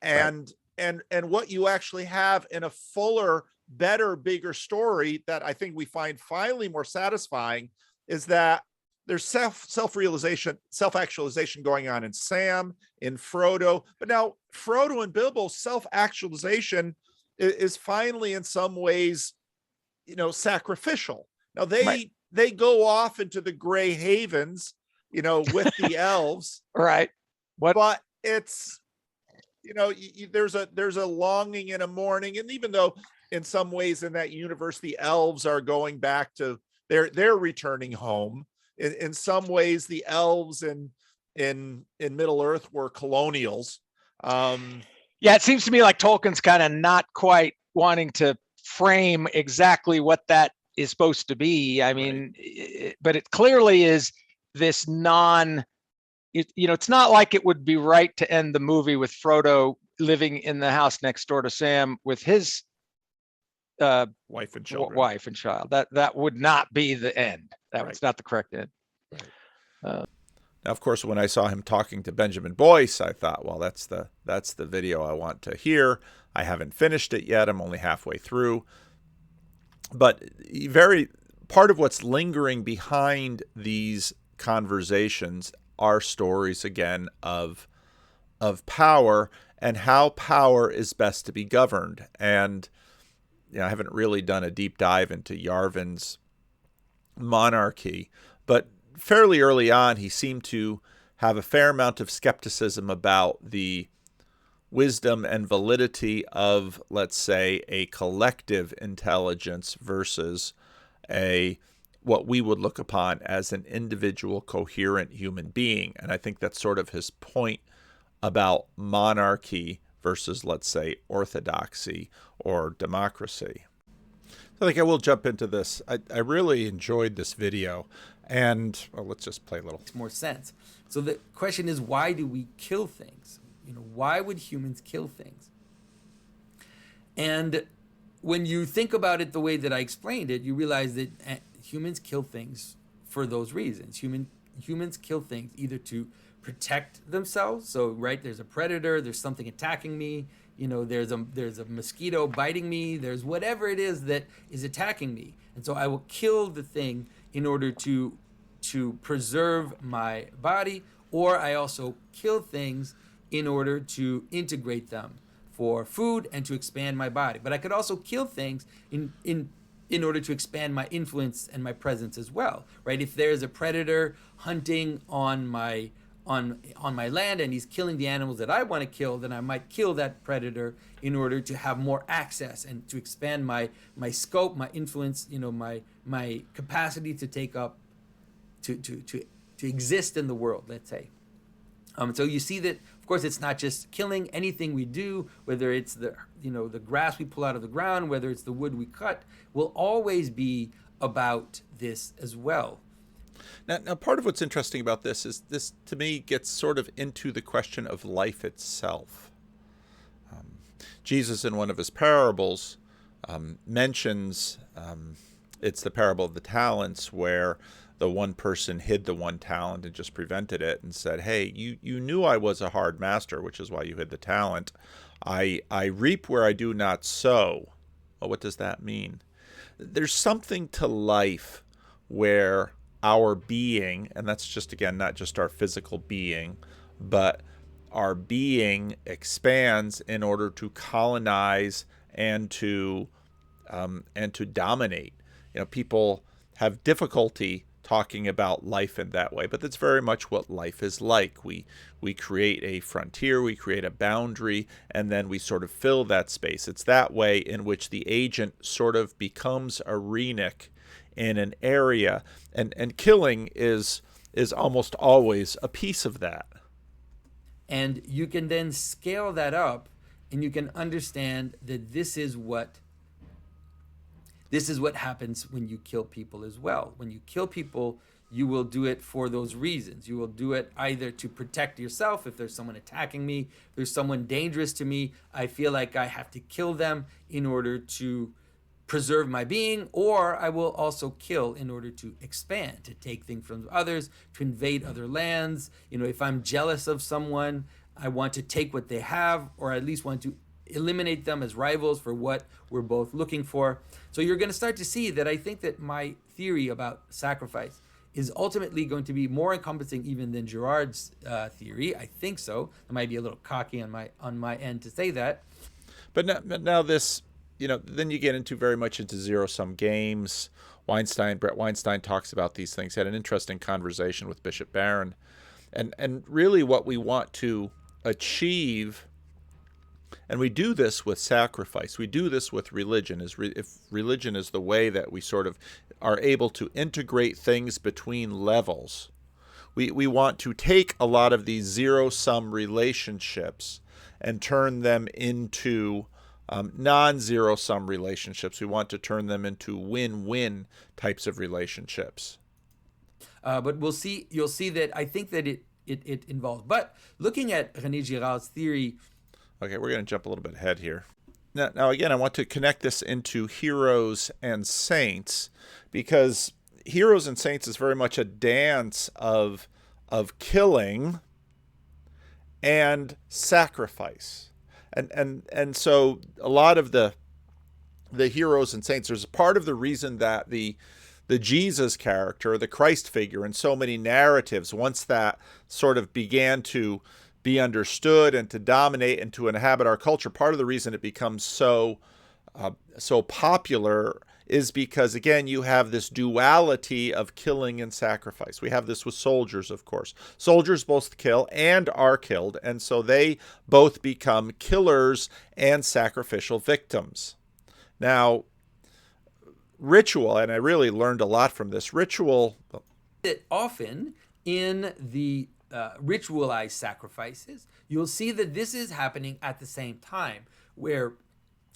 And, and what you actually have in a fuller, better, bigger story that I think we find finally more satisfying is that there's self-realization, self-actualization going on in Sam, in Frodo, but now Frodo and Bilbo's self-actualization is finally in some ways, sacrificial. Now they go off into the gray havens, with the elves. Right. But it's, there's a longing and a mourning. And even though in some ways in that universe, the elves are going back to they're returning home. In some ways, the elves in Middle Earth were colonials. Yeah, it seems to me like Tolkien's kind of not quite wanting to frame exactly what that is supposed to be. I mean, but it clearly is this it's not like it would be right to end the movie with Frodo living in the house next door to Sam with his wife and children. Wife and child. That would not be the end. That was not the correct end. Now, of course, when I saw him talking to Benjamin Boyce, I thought, well, that's the video I want to hear. I haven't finished it yet. I'm only halfway through. But part of what's lingering behind these conversations are stories, again, of power and how power is best to be governed. And I haven't really done a deep dive into Yarvan's monarchy, but fairly early on, he seemed to have a fair amount of skepticism about the wisdom and validity of, let's say, a collective intelligence versus what we would look upon as an individual, coherent human being. And I think that's sort of his point about monarchy versus, let's say, orthodoxy or democracy. So I think I will jump into this. I really enjoyed this video. And let's just play a little. Makes more sense. So the question is, why do we kill things? Why would humans kill things? And when you think about it the way that I explained it, you realize that humans kill things for those reasons. Humans kill things either to protect themselves. So, there's a predator, there's something attacking me, there's a mosquito biting me, there's whatever it is that is attacking me. And so I will kill the thing in order to preserve my body, or I also kill things in order to integrate them for food and to expand my body. But I could also kill things in order to expand my influence and my presence as well, right? If there's a predator hunting on my land and he's killing the animals that I want to kill, then I might kill that predator in order to have more access and to expand my scope, my influence, my capacity to take up, to exist in the world, let's say. So you see that, of course, it's not just killing. Anything we do, whether it's the grass we pull out of the ground, whether it's the wood we cut, will always be about this as well. Now, part of what's interesting about this is this, to me, gets sort of into the question of life itself. Jesus, in one of his parables, mentions, it's the parable of the talents, where the one person hid the one talent and just prevented it and said, hey, you knew I was a hard master, which is why you hid the talent. I reap where I do not sow. Well, what does that mean? There's something to life where our being, and that's just, again, not just our physical being, but our being expands in order to colonize and to dominate. People have difficulty talking about life in that way, but that's very much what life is like. We create a frontier, we create a boundary, and then we sort of fill that space. It's that way in which the agent sort of becomes a renic in an area, and killing is almost always a piece of that. And you can then scale that up, and you can understand that this is what this is what happens when you kill people as well. When you kill people, you will do it for those reasons. You will do it either to protect yourself. If there's someone attacking me, if there's someone dangerous to me, I feel like I have to kill them in order to preserve my being, or I will also kill in order to expand, to take things from others, to invade other lands. If I'm jealous of someone, I want to take what they have, or at least want to eliminate them as rivals for what we're both looking for. So you're going to start to see that I think that my theory about sacrifice is ultimately going to be more encompassing even than Girard's theory. I think so. I might be a little cocky on my end to say that. But now this, then you get very much into zero-sum games. Brett Weinstein talks about these things. Had an interesting conversation with Bishop Barron, and really what we want to achieve. And we do this with sacrifice. We do this with religion. If religion is the way that we sort of are able to integrate things between levels, we want to take a lot of these zero-sum relationships and turn them into non-zero-sum relationships. We want to turn them into win-win types of relationships. But you'll see that I think that it involves. But looking at René Girard's theory. Okay, we're going to jump a little bit ahead here. Now, again, I want to connect this into heroes and saints, because heroes and saints is very much a dance of killing and sacrifice. And so a lot of the heroes and saints, there's a part of the reason that the Jesus character, the Christ figure in so many narratives, once that sort of began to be understood and to dominate and to inhabit our culture, part of the reason it becomes so popular is because, again, you have this duality of killing and sacrifice. We have this with soldiers, of course. Soldiers both kill and are killed, and so they both become killers and sacrificial victims. Now, ritual, and I really learned a lot from this, ritual. That often in the ritualized sacrifices, you'll see that this is happening at the same time, where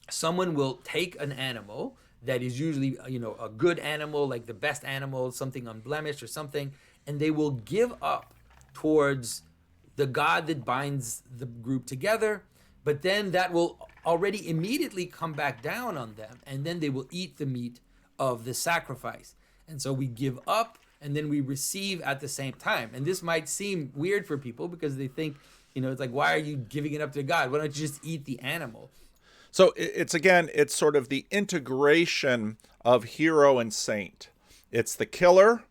someone will take an animal that is usually a good animal, like the best animal, something unblemished or something, and they will give up towards the god that binds the group together, but then that will already immediately come back down on them, and then they will eat the meat of the sacrifice. And so we give up and then we receive at the same time. And this might seem weird for people because they think, it's like, why are you giving it up to God? Why don't you just eat the animal? So it's sort of the integration of hero and saint. It's the killer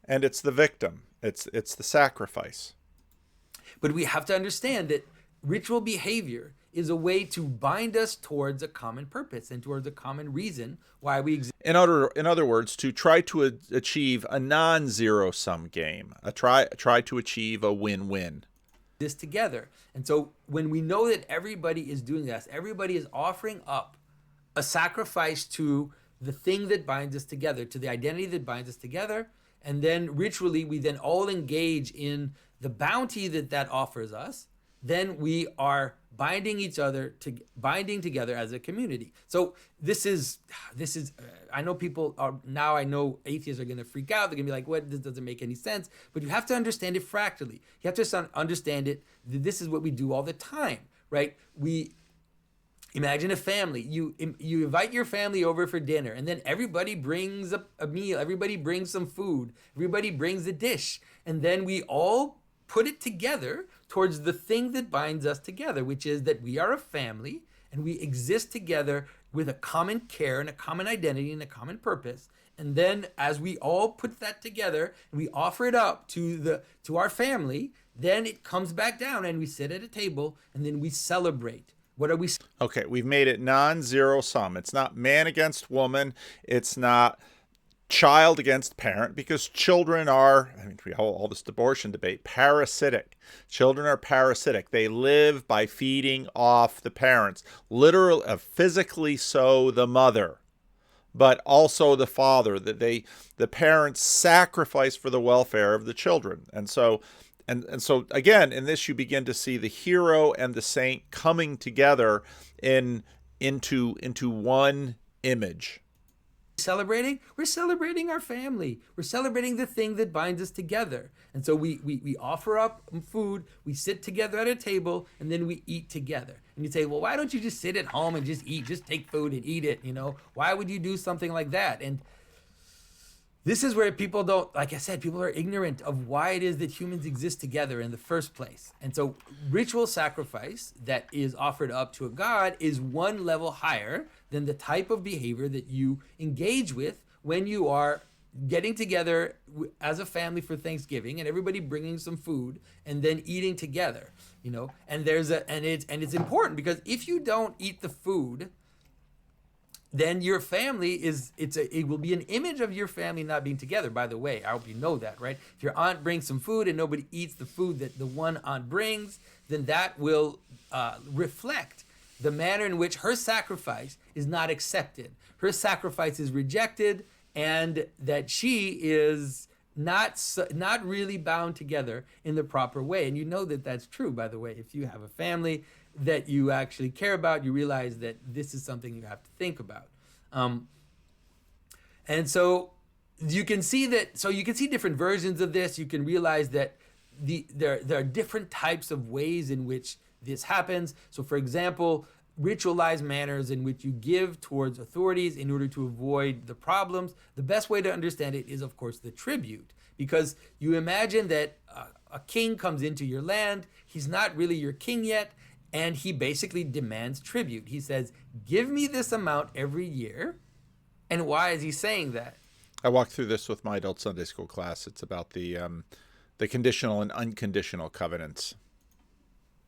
and it's the victim. It's the sacrifice. But we have to understand that ritual behavior is a way to bind us towards a common purpose and towards a common reason why we exist. In other words, to try to achieve a non-zero-sum game, try to achieve a win-win. This together. And so when we know that everybody is doing this, everybody is offering up a sacrifice to the thing that binds us together, to the identity that binds us together, and then ritually we then all engage in the bounty that offers us, then we are binding together as a community. So this is I know I know atheists are going to freak out. They're going to be like, what, this doesn't make any sense. But you have to understand it fractally. You have to understand it. This is what we do all the time, right? We imagine a family. You invite your family over for dinner, and then everybody brings a meal. Everybody brings some food. Everybody brings a dish. And then we all put it together towards the thing that binds us together, which is that we are a family and we exist together with a common care and a common identity and a common purpose. And then as we all put that together and we offer it up to our family, then it comes back down and we sit at a table and then we celebrate. What are we? Okay, we've made it non-zero sum. It's not man against woman. It's not child against parent, because children are, we all this abortion debate, parasitic. Children are parasitic. They live by feeding off the parents, literally, physically so the mother, but also the father. That the parents sacrifice for the welfare of the children. And so again, in this you begin to see the hero and the saint coming together into one image. Celebrating? We're celebrating our family. We're celebrating the thing that binds us together. And so we offer up food, we sit together at a table, and then we eat together. And you say, well, why don't you just sit at home and just eat? Just take food and eat it, you know? Why would you do something like that? And this is where people don't, like I said, people are ignorant of why it is that humans exist together in the first place. And so ritual sacrifice that is offered up to a god is one level higher than the type of behavior that you engage with when you are getting together as a family for Thanksgiving and everybody bringing some food and then eating together, you know? And it's important because if you don't eat the food, then your family it will be an image of your family not being together. By the way, I hope you know that, right? If your aunt brings some food and nobody eats the food that the one aunt brings, then that will reflect the manner in which her sacrifice is not accepted. Her sacrifice is rejected, and that she is not really bound together in the proper way. And you know that that's true, by the way. If you have a family that you actually care about, you realize that this is something you have to think about. And so you can see that, so you can see different versions of this. You can realize that there are different types of ways in which this happens. So for example, ritualized manners in which you give towards authorities in order to avoid the problems. The best way to understand it is, of course, the tribute, because you imagine that a king comes into your land. He's not really your king yet. And he basically demands tribute. He says, give me this amount every year. And why is he saying that? I walked through this with my adult Sunday school class. It's about the conditional and unconditional covenants.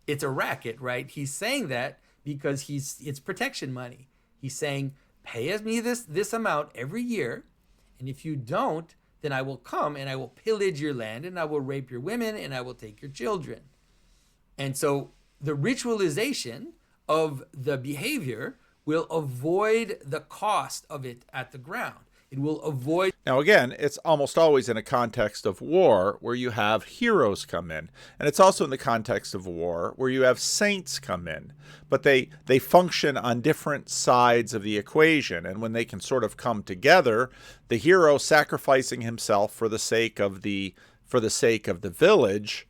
It's a racket, right? He's saying that because it's protection money. He's saying, pay me this amount every year. And if you don't, then I will come and I will pillage your land and I will rape your women and I will take your children. And so the ritualization of the behavior will avoid the cost of it at the ground. It will avoid. Now, again, it's almost always in a context of war where you have heroes come in. And it's also in the context of war where you have saints come in. But they function on different sides of the equation. And when they can sort of come together, the hero sacrificing himself for the sake of the village,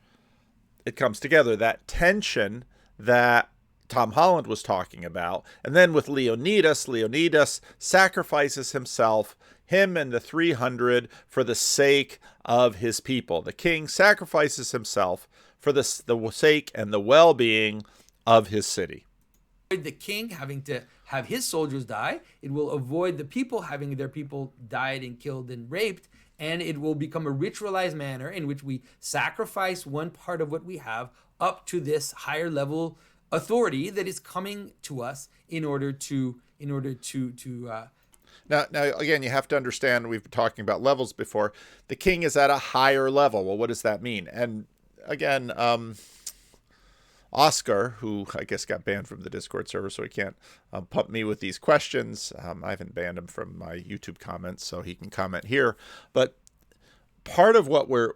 it comes together. That tension that Tom Holland was talking about. And then with Leonidas sacrifices himself, him and the 300, for the sake of his people. The king sacrifices himself for the sake and the well-being of his city. The king having to have his soldiers die. It will avoid the people having their people died and killed and raped. And it will become a ritualized manner in which we sacrifice one part of what we have up to this higher level authority that is coming to us in order to Now, again, you have to understand, we've been talking about levels before. The king is at a higher level. Well, what does that mean? And again, Oscar, who I guess got banned from the Discord server, so he can't pump me with these questions. I haven't banned him from my YouTube comments, so he can comment here. But part of what we're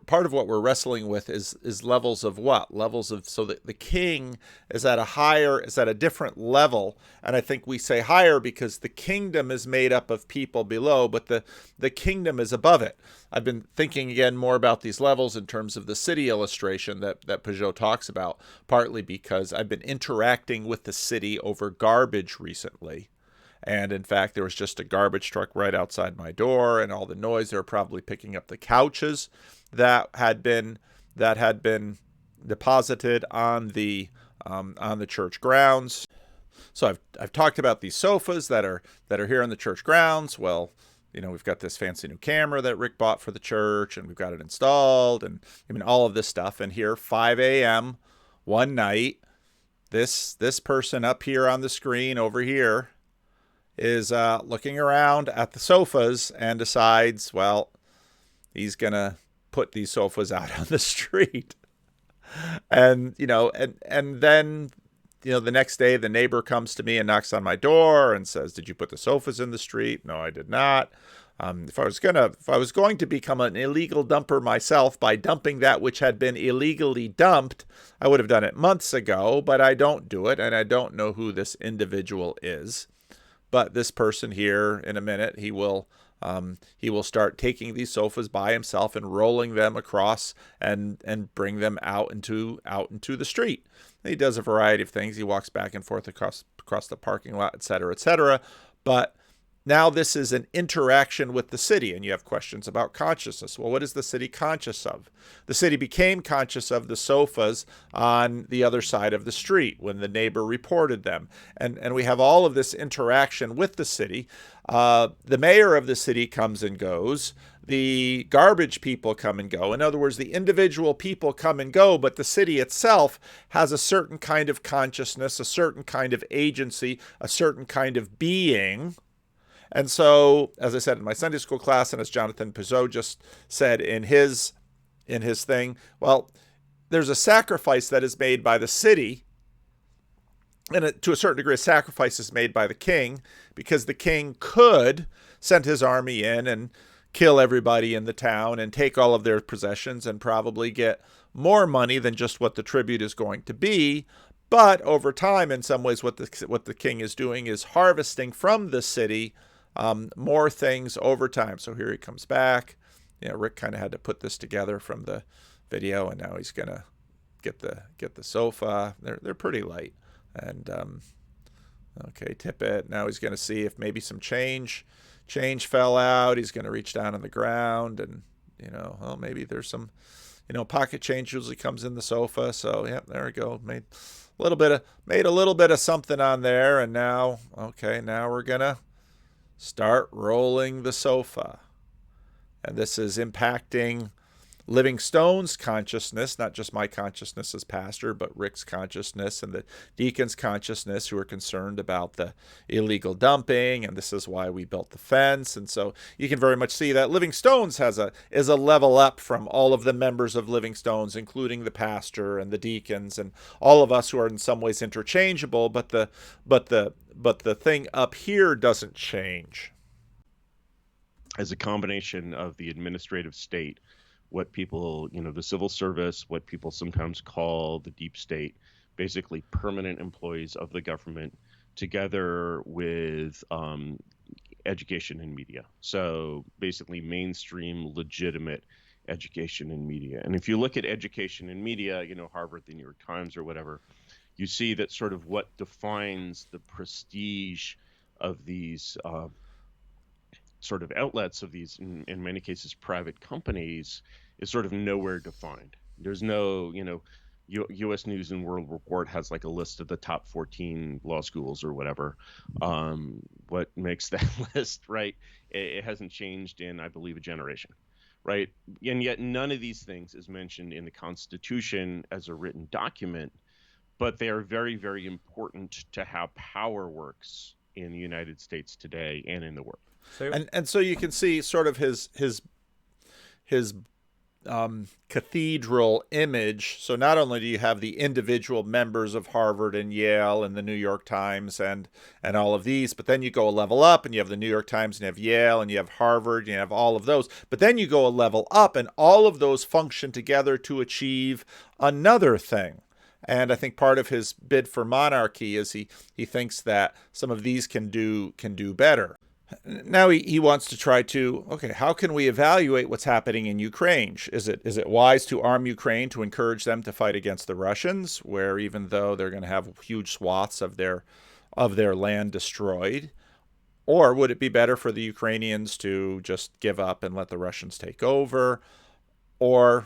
wrestling with is levels of what? Levels of, so that the king is at a different level. And I think we say higher because the kingdom is made up of people below, but the kingdom is above it. I've been thinking again more about these levels in terms of the city illustration that Peugeot talks about, partly because I've been interacting with the city over garbage recently. And in fact, there was just a garbage truck right outside my door, and all the noise, they were probably picking up the couches that had been deposited on the church grounds. So I've talked about these sofas that are here on the church grounds. Well, you know, we've got this fancy new camera that Rick bought for the church, and we've got it installed, and I mean all of this stuff. And here, 5 a.m. one night, this person up here on the screen over here is looking around at the sofas and decides, well, he's gonna put these sofas out on the street. And then the next day the neighbor comes to me and knocks on my door and says, did you put the sofas in the street? No, I did not. If I was going to become an illegal dumper myself by dumping that which had been illegally dumped, I would have done it months ago, but I don't do it, and I don't know who this individual is. But this person here, in a minute, he will start taking these sofas by himself and rolling them across and bring them out into the street. And he does a variety of things. He walks back and forth across the parking lot, et cetera, but now this is an interaction with the city, and you have questions about consciousness. Well, what is the city conscious of? The city became conscious of the sofas on the other side of the street when the neighbor reported them. And we have all of this interaction with the city. The mayor of the city comes and goes. The garbage people come and go. In other words, the individual people come and go, but the city itself has a certain kind of consciousness, a certain kind of agency, a certain kind of being. And so, as I said in my Sunday school class, and as Jonathan Pizot just said in his thing, well, there's a sacrifice that is made by the city, and to a certain degree, a sacrifice is made by the king, because the king could send his army in and kill everybody in the town and take all of their possessions and probably get more money than just what the tribute is going to be. But over time, in some ways, what the king is doing is harvesting from the city more things over time. So here he comes back. Rick kind of had to put this together from the video, and now he's gonna get the sofa. They're pretty light, and okay, tip it. Now he's gonna see if maybe some change fell out. He's gonna reach down on the ground, and well, maybe there's some, pocket change usually comes in the sofa. So yeah, there we go. Made a little bit of something on there, and now we're gonna start rolling the sofa. And this is impacting Living Stone's consciousness, not just my consciousness as pastor, but Rick's consciousness and the deacon's consciousness, who are concerned about the illegal dumping, and this is why we built the fence. And so you can very much see that Living Stone's is a level up from all of the members of Living Stone's, including the pastor and the deacons and all of us who are in some ways interchangeable, but the thing up here doesn't change. As a combination of the administrative state, what people, the civil service, what people sometimes call the deep state, basically permanent employees of the government, together with education and media. So basically mainstream, legitimate education and media. And if you look at education and media, Harvard, the New York Times, or whatever, you see that sort of what defines the prestige of these sort of outlets, of these, in many cases, private companies, is sort of nowhere defined. There's no, U.S. News and World Report has like a list of the top 14 law schools or whatever. What makes that list, right? It hasn't changed in, I believe, a generation, right? And yet none of these things is mentioned in the Constitution as a written document, but they are very, very important to how power works in the United States today and in the world. And so you can see sort of his cathedral image. So not only do you have the individual members of Harvard and Yale and the New York Times and all of these, but then you go a level up and you have the New York Times and you have Yale and you have Harvard and you have all of those. But then you go a level up and all of those function together to achieve another thing. And I think part of his bid for monarchy is he thinks that some of these can do better. Now he wants to try to, okay, how can we evaluate what's happening in Ukraine? Is it wise to arm Ukraine to encourage them to fight against the Russians, where even though they're going to have huge swaths of their land destroyed? Or would it be better for the Ukrainians to just give up and let the Russians take over? What's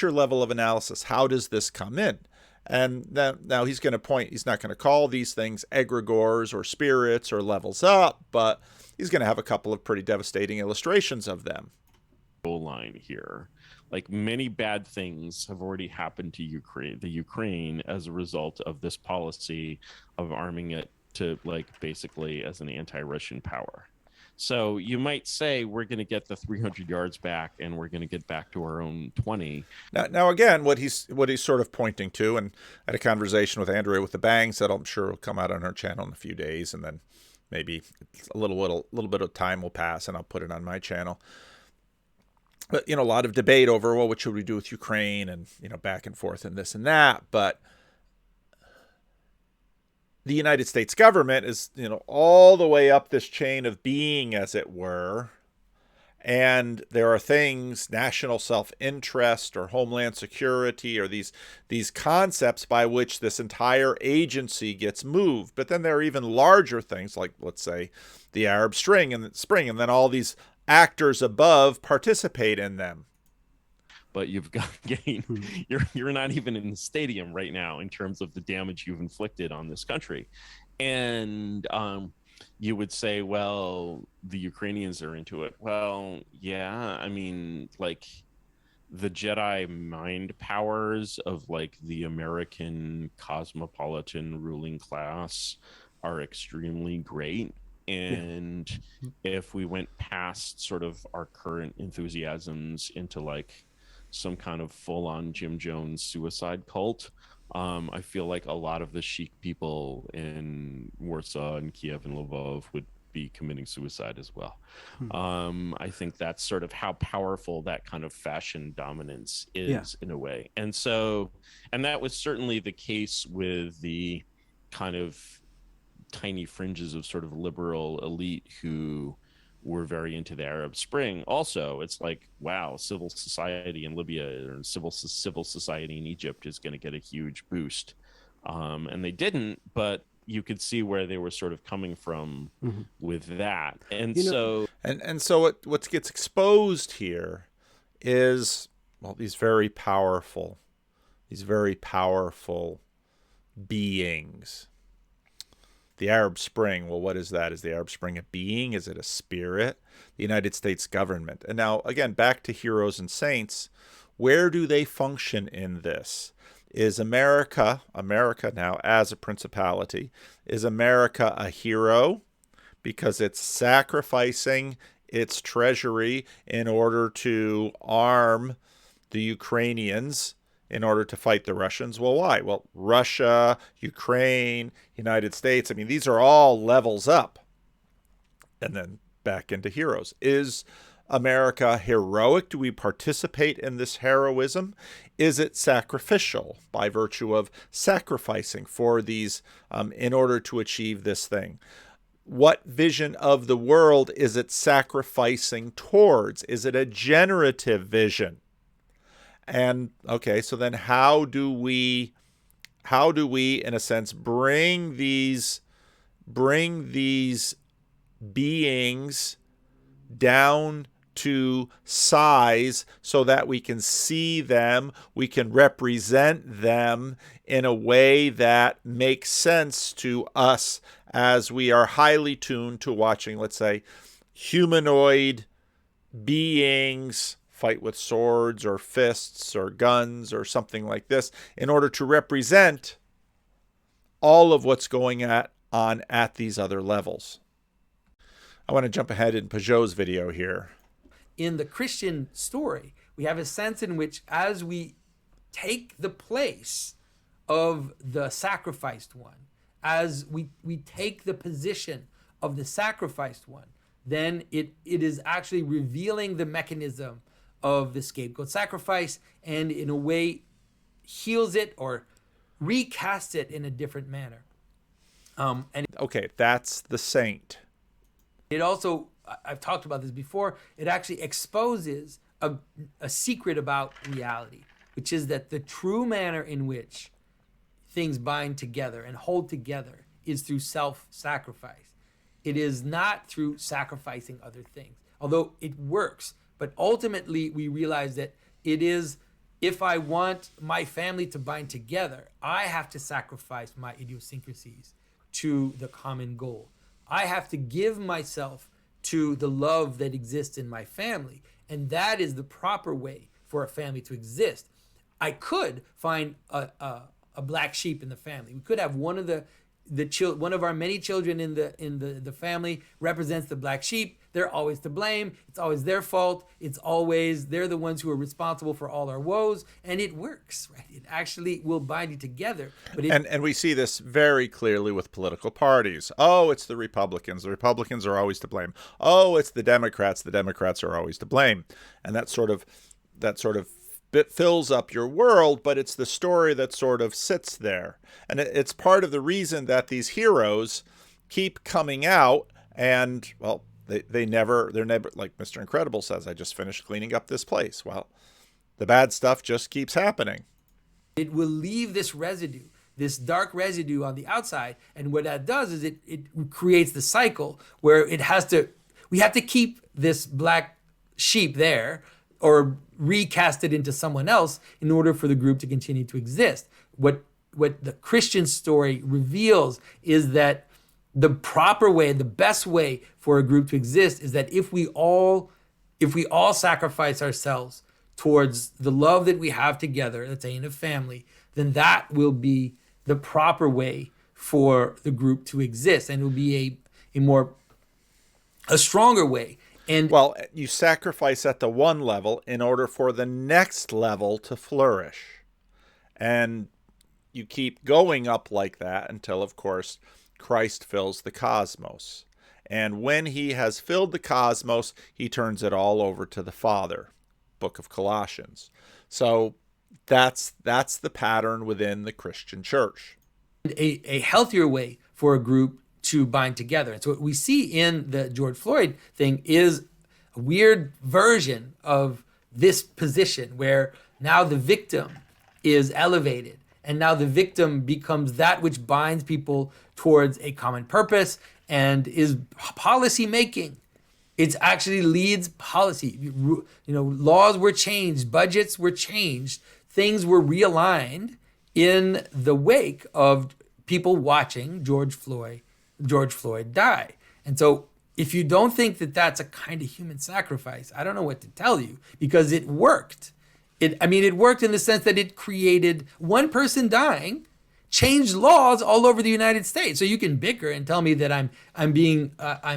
your level of analysis? How does this come in? And now he's going to point, he's not going to call these things egregores or spirits or levels up, but he's going to have a couple of pretty devastating illustrations of them. Line here, like many bad things have already happened to Ukraine as a result of this policy of arming it to, like, basically as an anti-Russian power. So you might say we're going to get the 300 yards back and we're going to get back to our own 20. Now again, what he's sort of pointing to, and I had a conversation with Andrea with the Bangs that I'm sure will come out on her channel in a few days, and then maybe a little bit of time will pass and I'll put it on my channel. But a lot of debate over, well, what should we do with Ukraine, and back and forth and this and that. But the United States government is, all the way up this chain of being, as it were. And there are things, national self-interest or homeland security, or these concepts by which this entire agency gets moved. But then there are even larger things, like, let's say, the Arab Spring, and then all these actors above participate in them. But you've got you're not even in the stadium right now in terms of the damage you've inflicted on this country. And you would say, well, the Ukrainians are into it. Well, yeah, I mean, like, the Jedi mind powers of, like, the American cosmopolitan ruling class are extremely great. And if we went past sort of our current enthusiasms into, like, some kind of full-on Jim Jones suicide cult, I feel like a lot of the chic people in Warsaw and Kiev and Lvov would be committing suicide as well. I think that's sort of how powerful that kind of fashion dominance is in a way. And that was certainly the case with the kind of tiny fringes of sort of liberal elite who were very into the Arab Spring. Also, it's like, wow, civil society in Libya or civil society in Egypt is going to get a huge boost. And they didn't, but you could see where they were sort of coming from with that. And so what gets exposed here is, well, these very powerful beings. The Arab Spring, well, what is that? Is the Arab Spring a being? Is it a spirit? The United States government. And now, again, back to heroes and saints. Where do they function in this? Is America now as a principality, is America a hero because it's sacrificing its treasury in order to arm the Ukrainians in order to fight the Russians? Well, why? Well, Russia, Ukraine, United States, I mean, these are all levels up. And then back into heroes. Is America heroic? Do we participate in this heroism? Is it sacrificial by virtue of sacrificing for these in order to achieve this thing? What vision of the world is it sacrificing towards? Is it a generative vision? And okay, so then how do we in a sense bring these beings down to size so that we can see them, we can represent them in a way that makes sense to us as we are highly tuned to watching, let's say, humanoid beings fight with swords or fists or guns or something like this in order to represent all of what's going on at these other levels. I want to jump ahead in Peugeot's video here. In the Christian story, we have a sense in which as we take the place of the sacrificed one, as we take the position of the sacrificed one, then it is actually revealing the mechanism of the scapegoat sacrifice, and in a way heals it or recasts it in a different manner. Okay, that's the saint. It also, I've talked about this before, it actually exposes a secret about reality, which is that the true manner in which things bind together and hold together is through self-sacrifice. It is not through sacrificing other things, although it works. But ultimately, we realize that it is, if I want my family to bind together, I have to sacrifice my idiosyncrasies to the common goal. I have to give myself to the love that exists in my family. And that is the proper way for a family to exist. I could find a black sheep in the family. We could have one of our many children in the family represents the black sheep. They're always to blame. It's always their fault. They're the ones who are responsible for all our woes. And it works, right? It actually will bind you together. But and we see this very clearly with political parties. Oh, it's the Republicans. The Republicans are always to blame. Oh, it's the Democrats. The Democrats are always to blame. And that sort of bit fills up your world, but it's the story that sort of sits there. And it's part of the reason that these heroes keep coming out and, well, they're never, like Mr. Incredible says, I just finished cleaning up this place. Well, the bad stuff just keeps happening. It will leave this residue, this dark residue on the outside. And what that does is it creates the cycle where we have to keep this black sheep there or recast it into someone else in order for the group to continue to exist. What the Christian story reveals is that the proper way, the best way for a group to exist is that if we all sacrifice ourselves towards the love that we have together, let's say in a family, then that will be the proper way for the group to exist, and it will be a stronger way. And well, you sacrifice at the one level in order for the next level to flourish. And you keep going up like that until, of course, Christ fills the cosmos. And when he has filled the cosmos, he turns it all over to the Father. Book of Colossians. So that's the pattern within the Christian church. A healthier way for a group to bind together. And so what we see in the George Floyd thing is a weird version of this position where now the victim is elevated and now the victim becomes that which binds people towards a common purpose and is policy making. It actually leads policy. Laws were changed, budgets were changed, things were realigned in the wake of people watching George Floyd die. And so if you don't think that that's a kind of human sacrifice, I don't know what to tell you, because it worked. It worked in the sense that it created one person dying, changed laws all over the United States. So you can bicker and tell me that I'm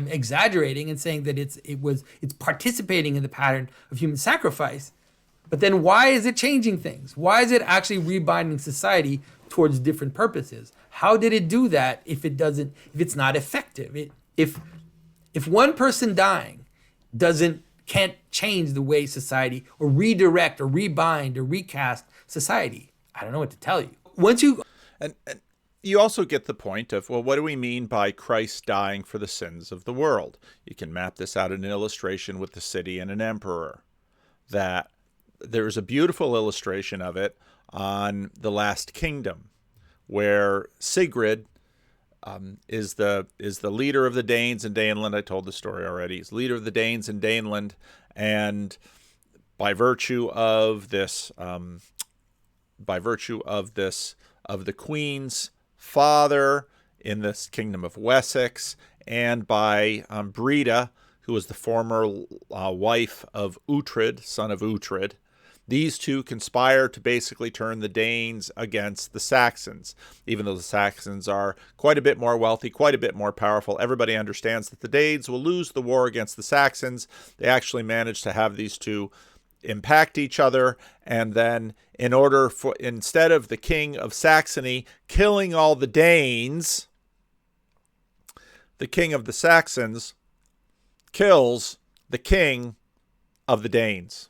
exaggerating and saying that it's participating in the pattern of human sacrifice. But then why is it changing things? Why is it actually rebinding society towards different purposes? How did it do that if it's not effective? If one person dying can't change the way society or redirect or rebind or recast society, I don't know what to tell you. And you also get the point of, well, what do we mean by Christ dying for the sins of the world? You can map this out in an illustration with the city and an emperor. That there's a beautiful illustration of it on The Last Kingdom, where Sigrid is the leader of the Danes in Daneland. I told the story already. He's leader of the Danes in Daneland, and by virtue of the Queen's father in this kingdom of Wessex, and by Breda, who was the former wife of Uhtred, son of Uhtred. These two conspire to basically turn the Danes against the Saxons. Even though the Saxons are quite a bit more wealthy, quite a bit more powerful, everybody understands that the Danes will lose the war against the Saxons. They actually manage to have these two impact each other, and then instead of the king of Saxony killing all the Danes, the king of the Saxons kills the king of the Danes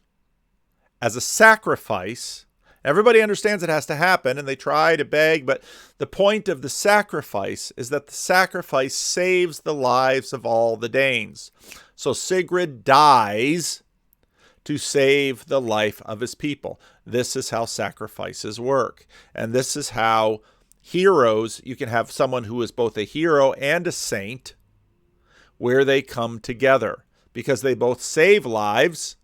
as a sacrifice. Everybody understands it has to happen, and they try to beg, but the point of the sacrifice is that the sacrifice saves the lives of all the Danes. So Sigrid dies to save the life of his people. This is how sacrifices work. And this is how heroes, you can have someone who is both a hero and a saint, where they come together, because they both save lives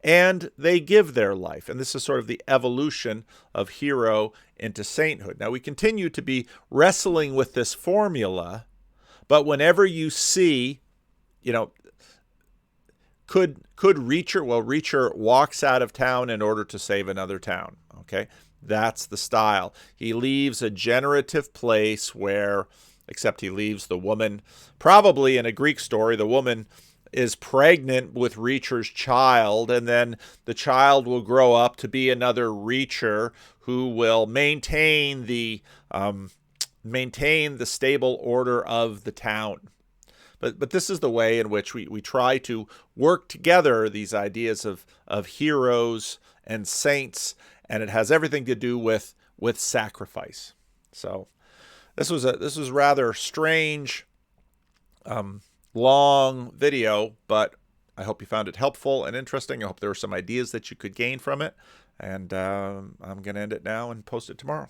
and they give their life. And this is sort of the evolution of hero into sainthood. Now, we continue to be wrestling with this formula, but whenever you see, could Reacher, well, Reacher walks out of town in order to save another town, okay? That's the style. He leaves a generative place where, except he leaves the woman, probably in a Greek story, the woman is pregnant with Reacher's child, and then the child will grow up to be another Reacher who will maintain the stable order of the town. But this is the way in which we try to work together these ideas of heroes and saints, and it has everything to do with sacrifice. So this was rather strange, long video, but I hope you found it helpful and interesting. I hope there were some ideas that you could gain from it. And I'm going to end it now and post it tomorrow.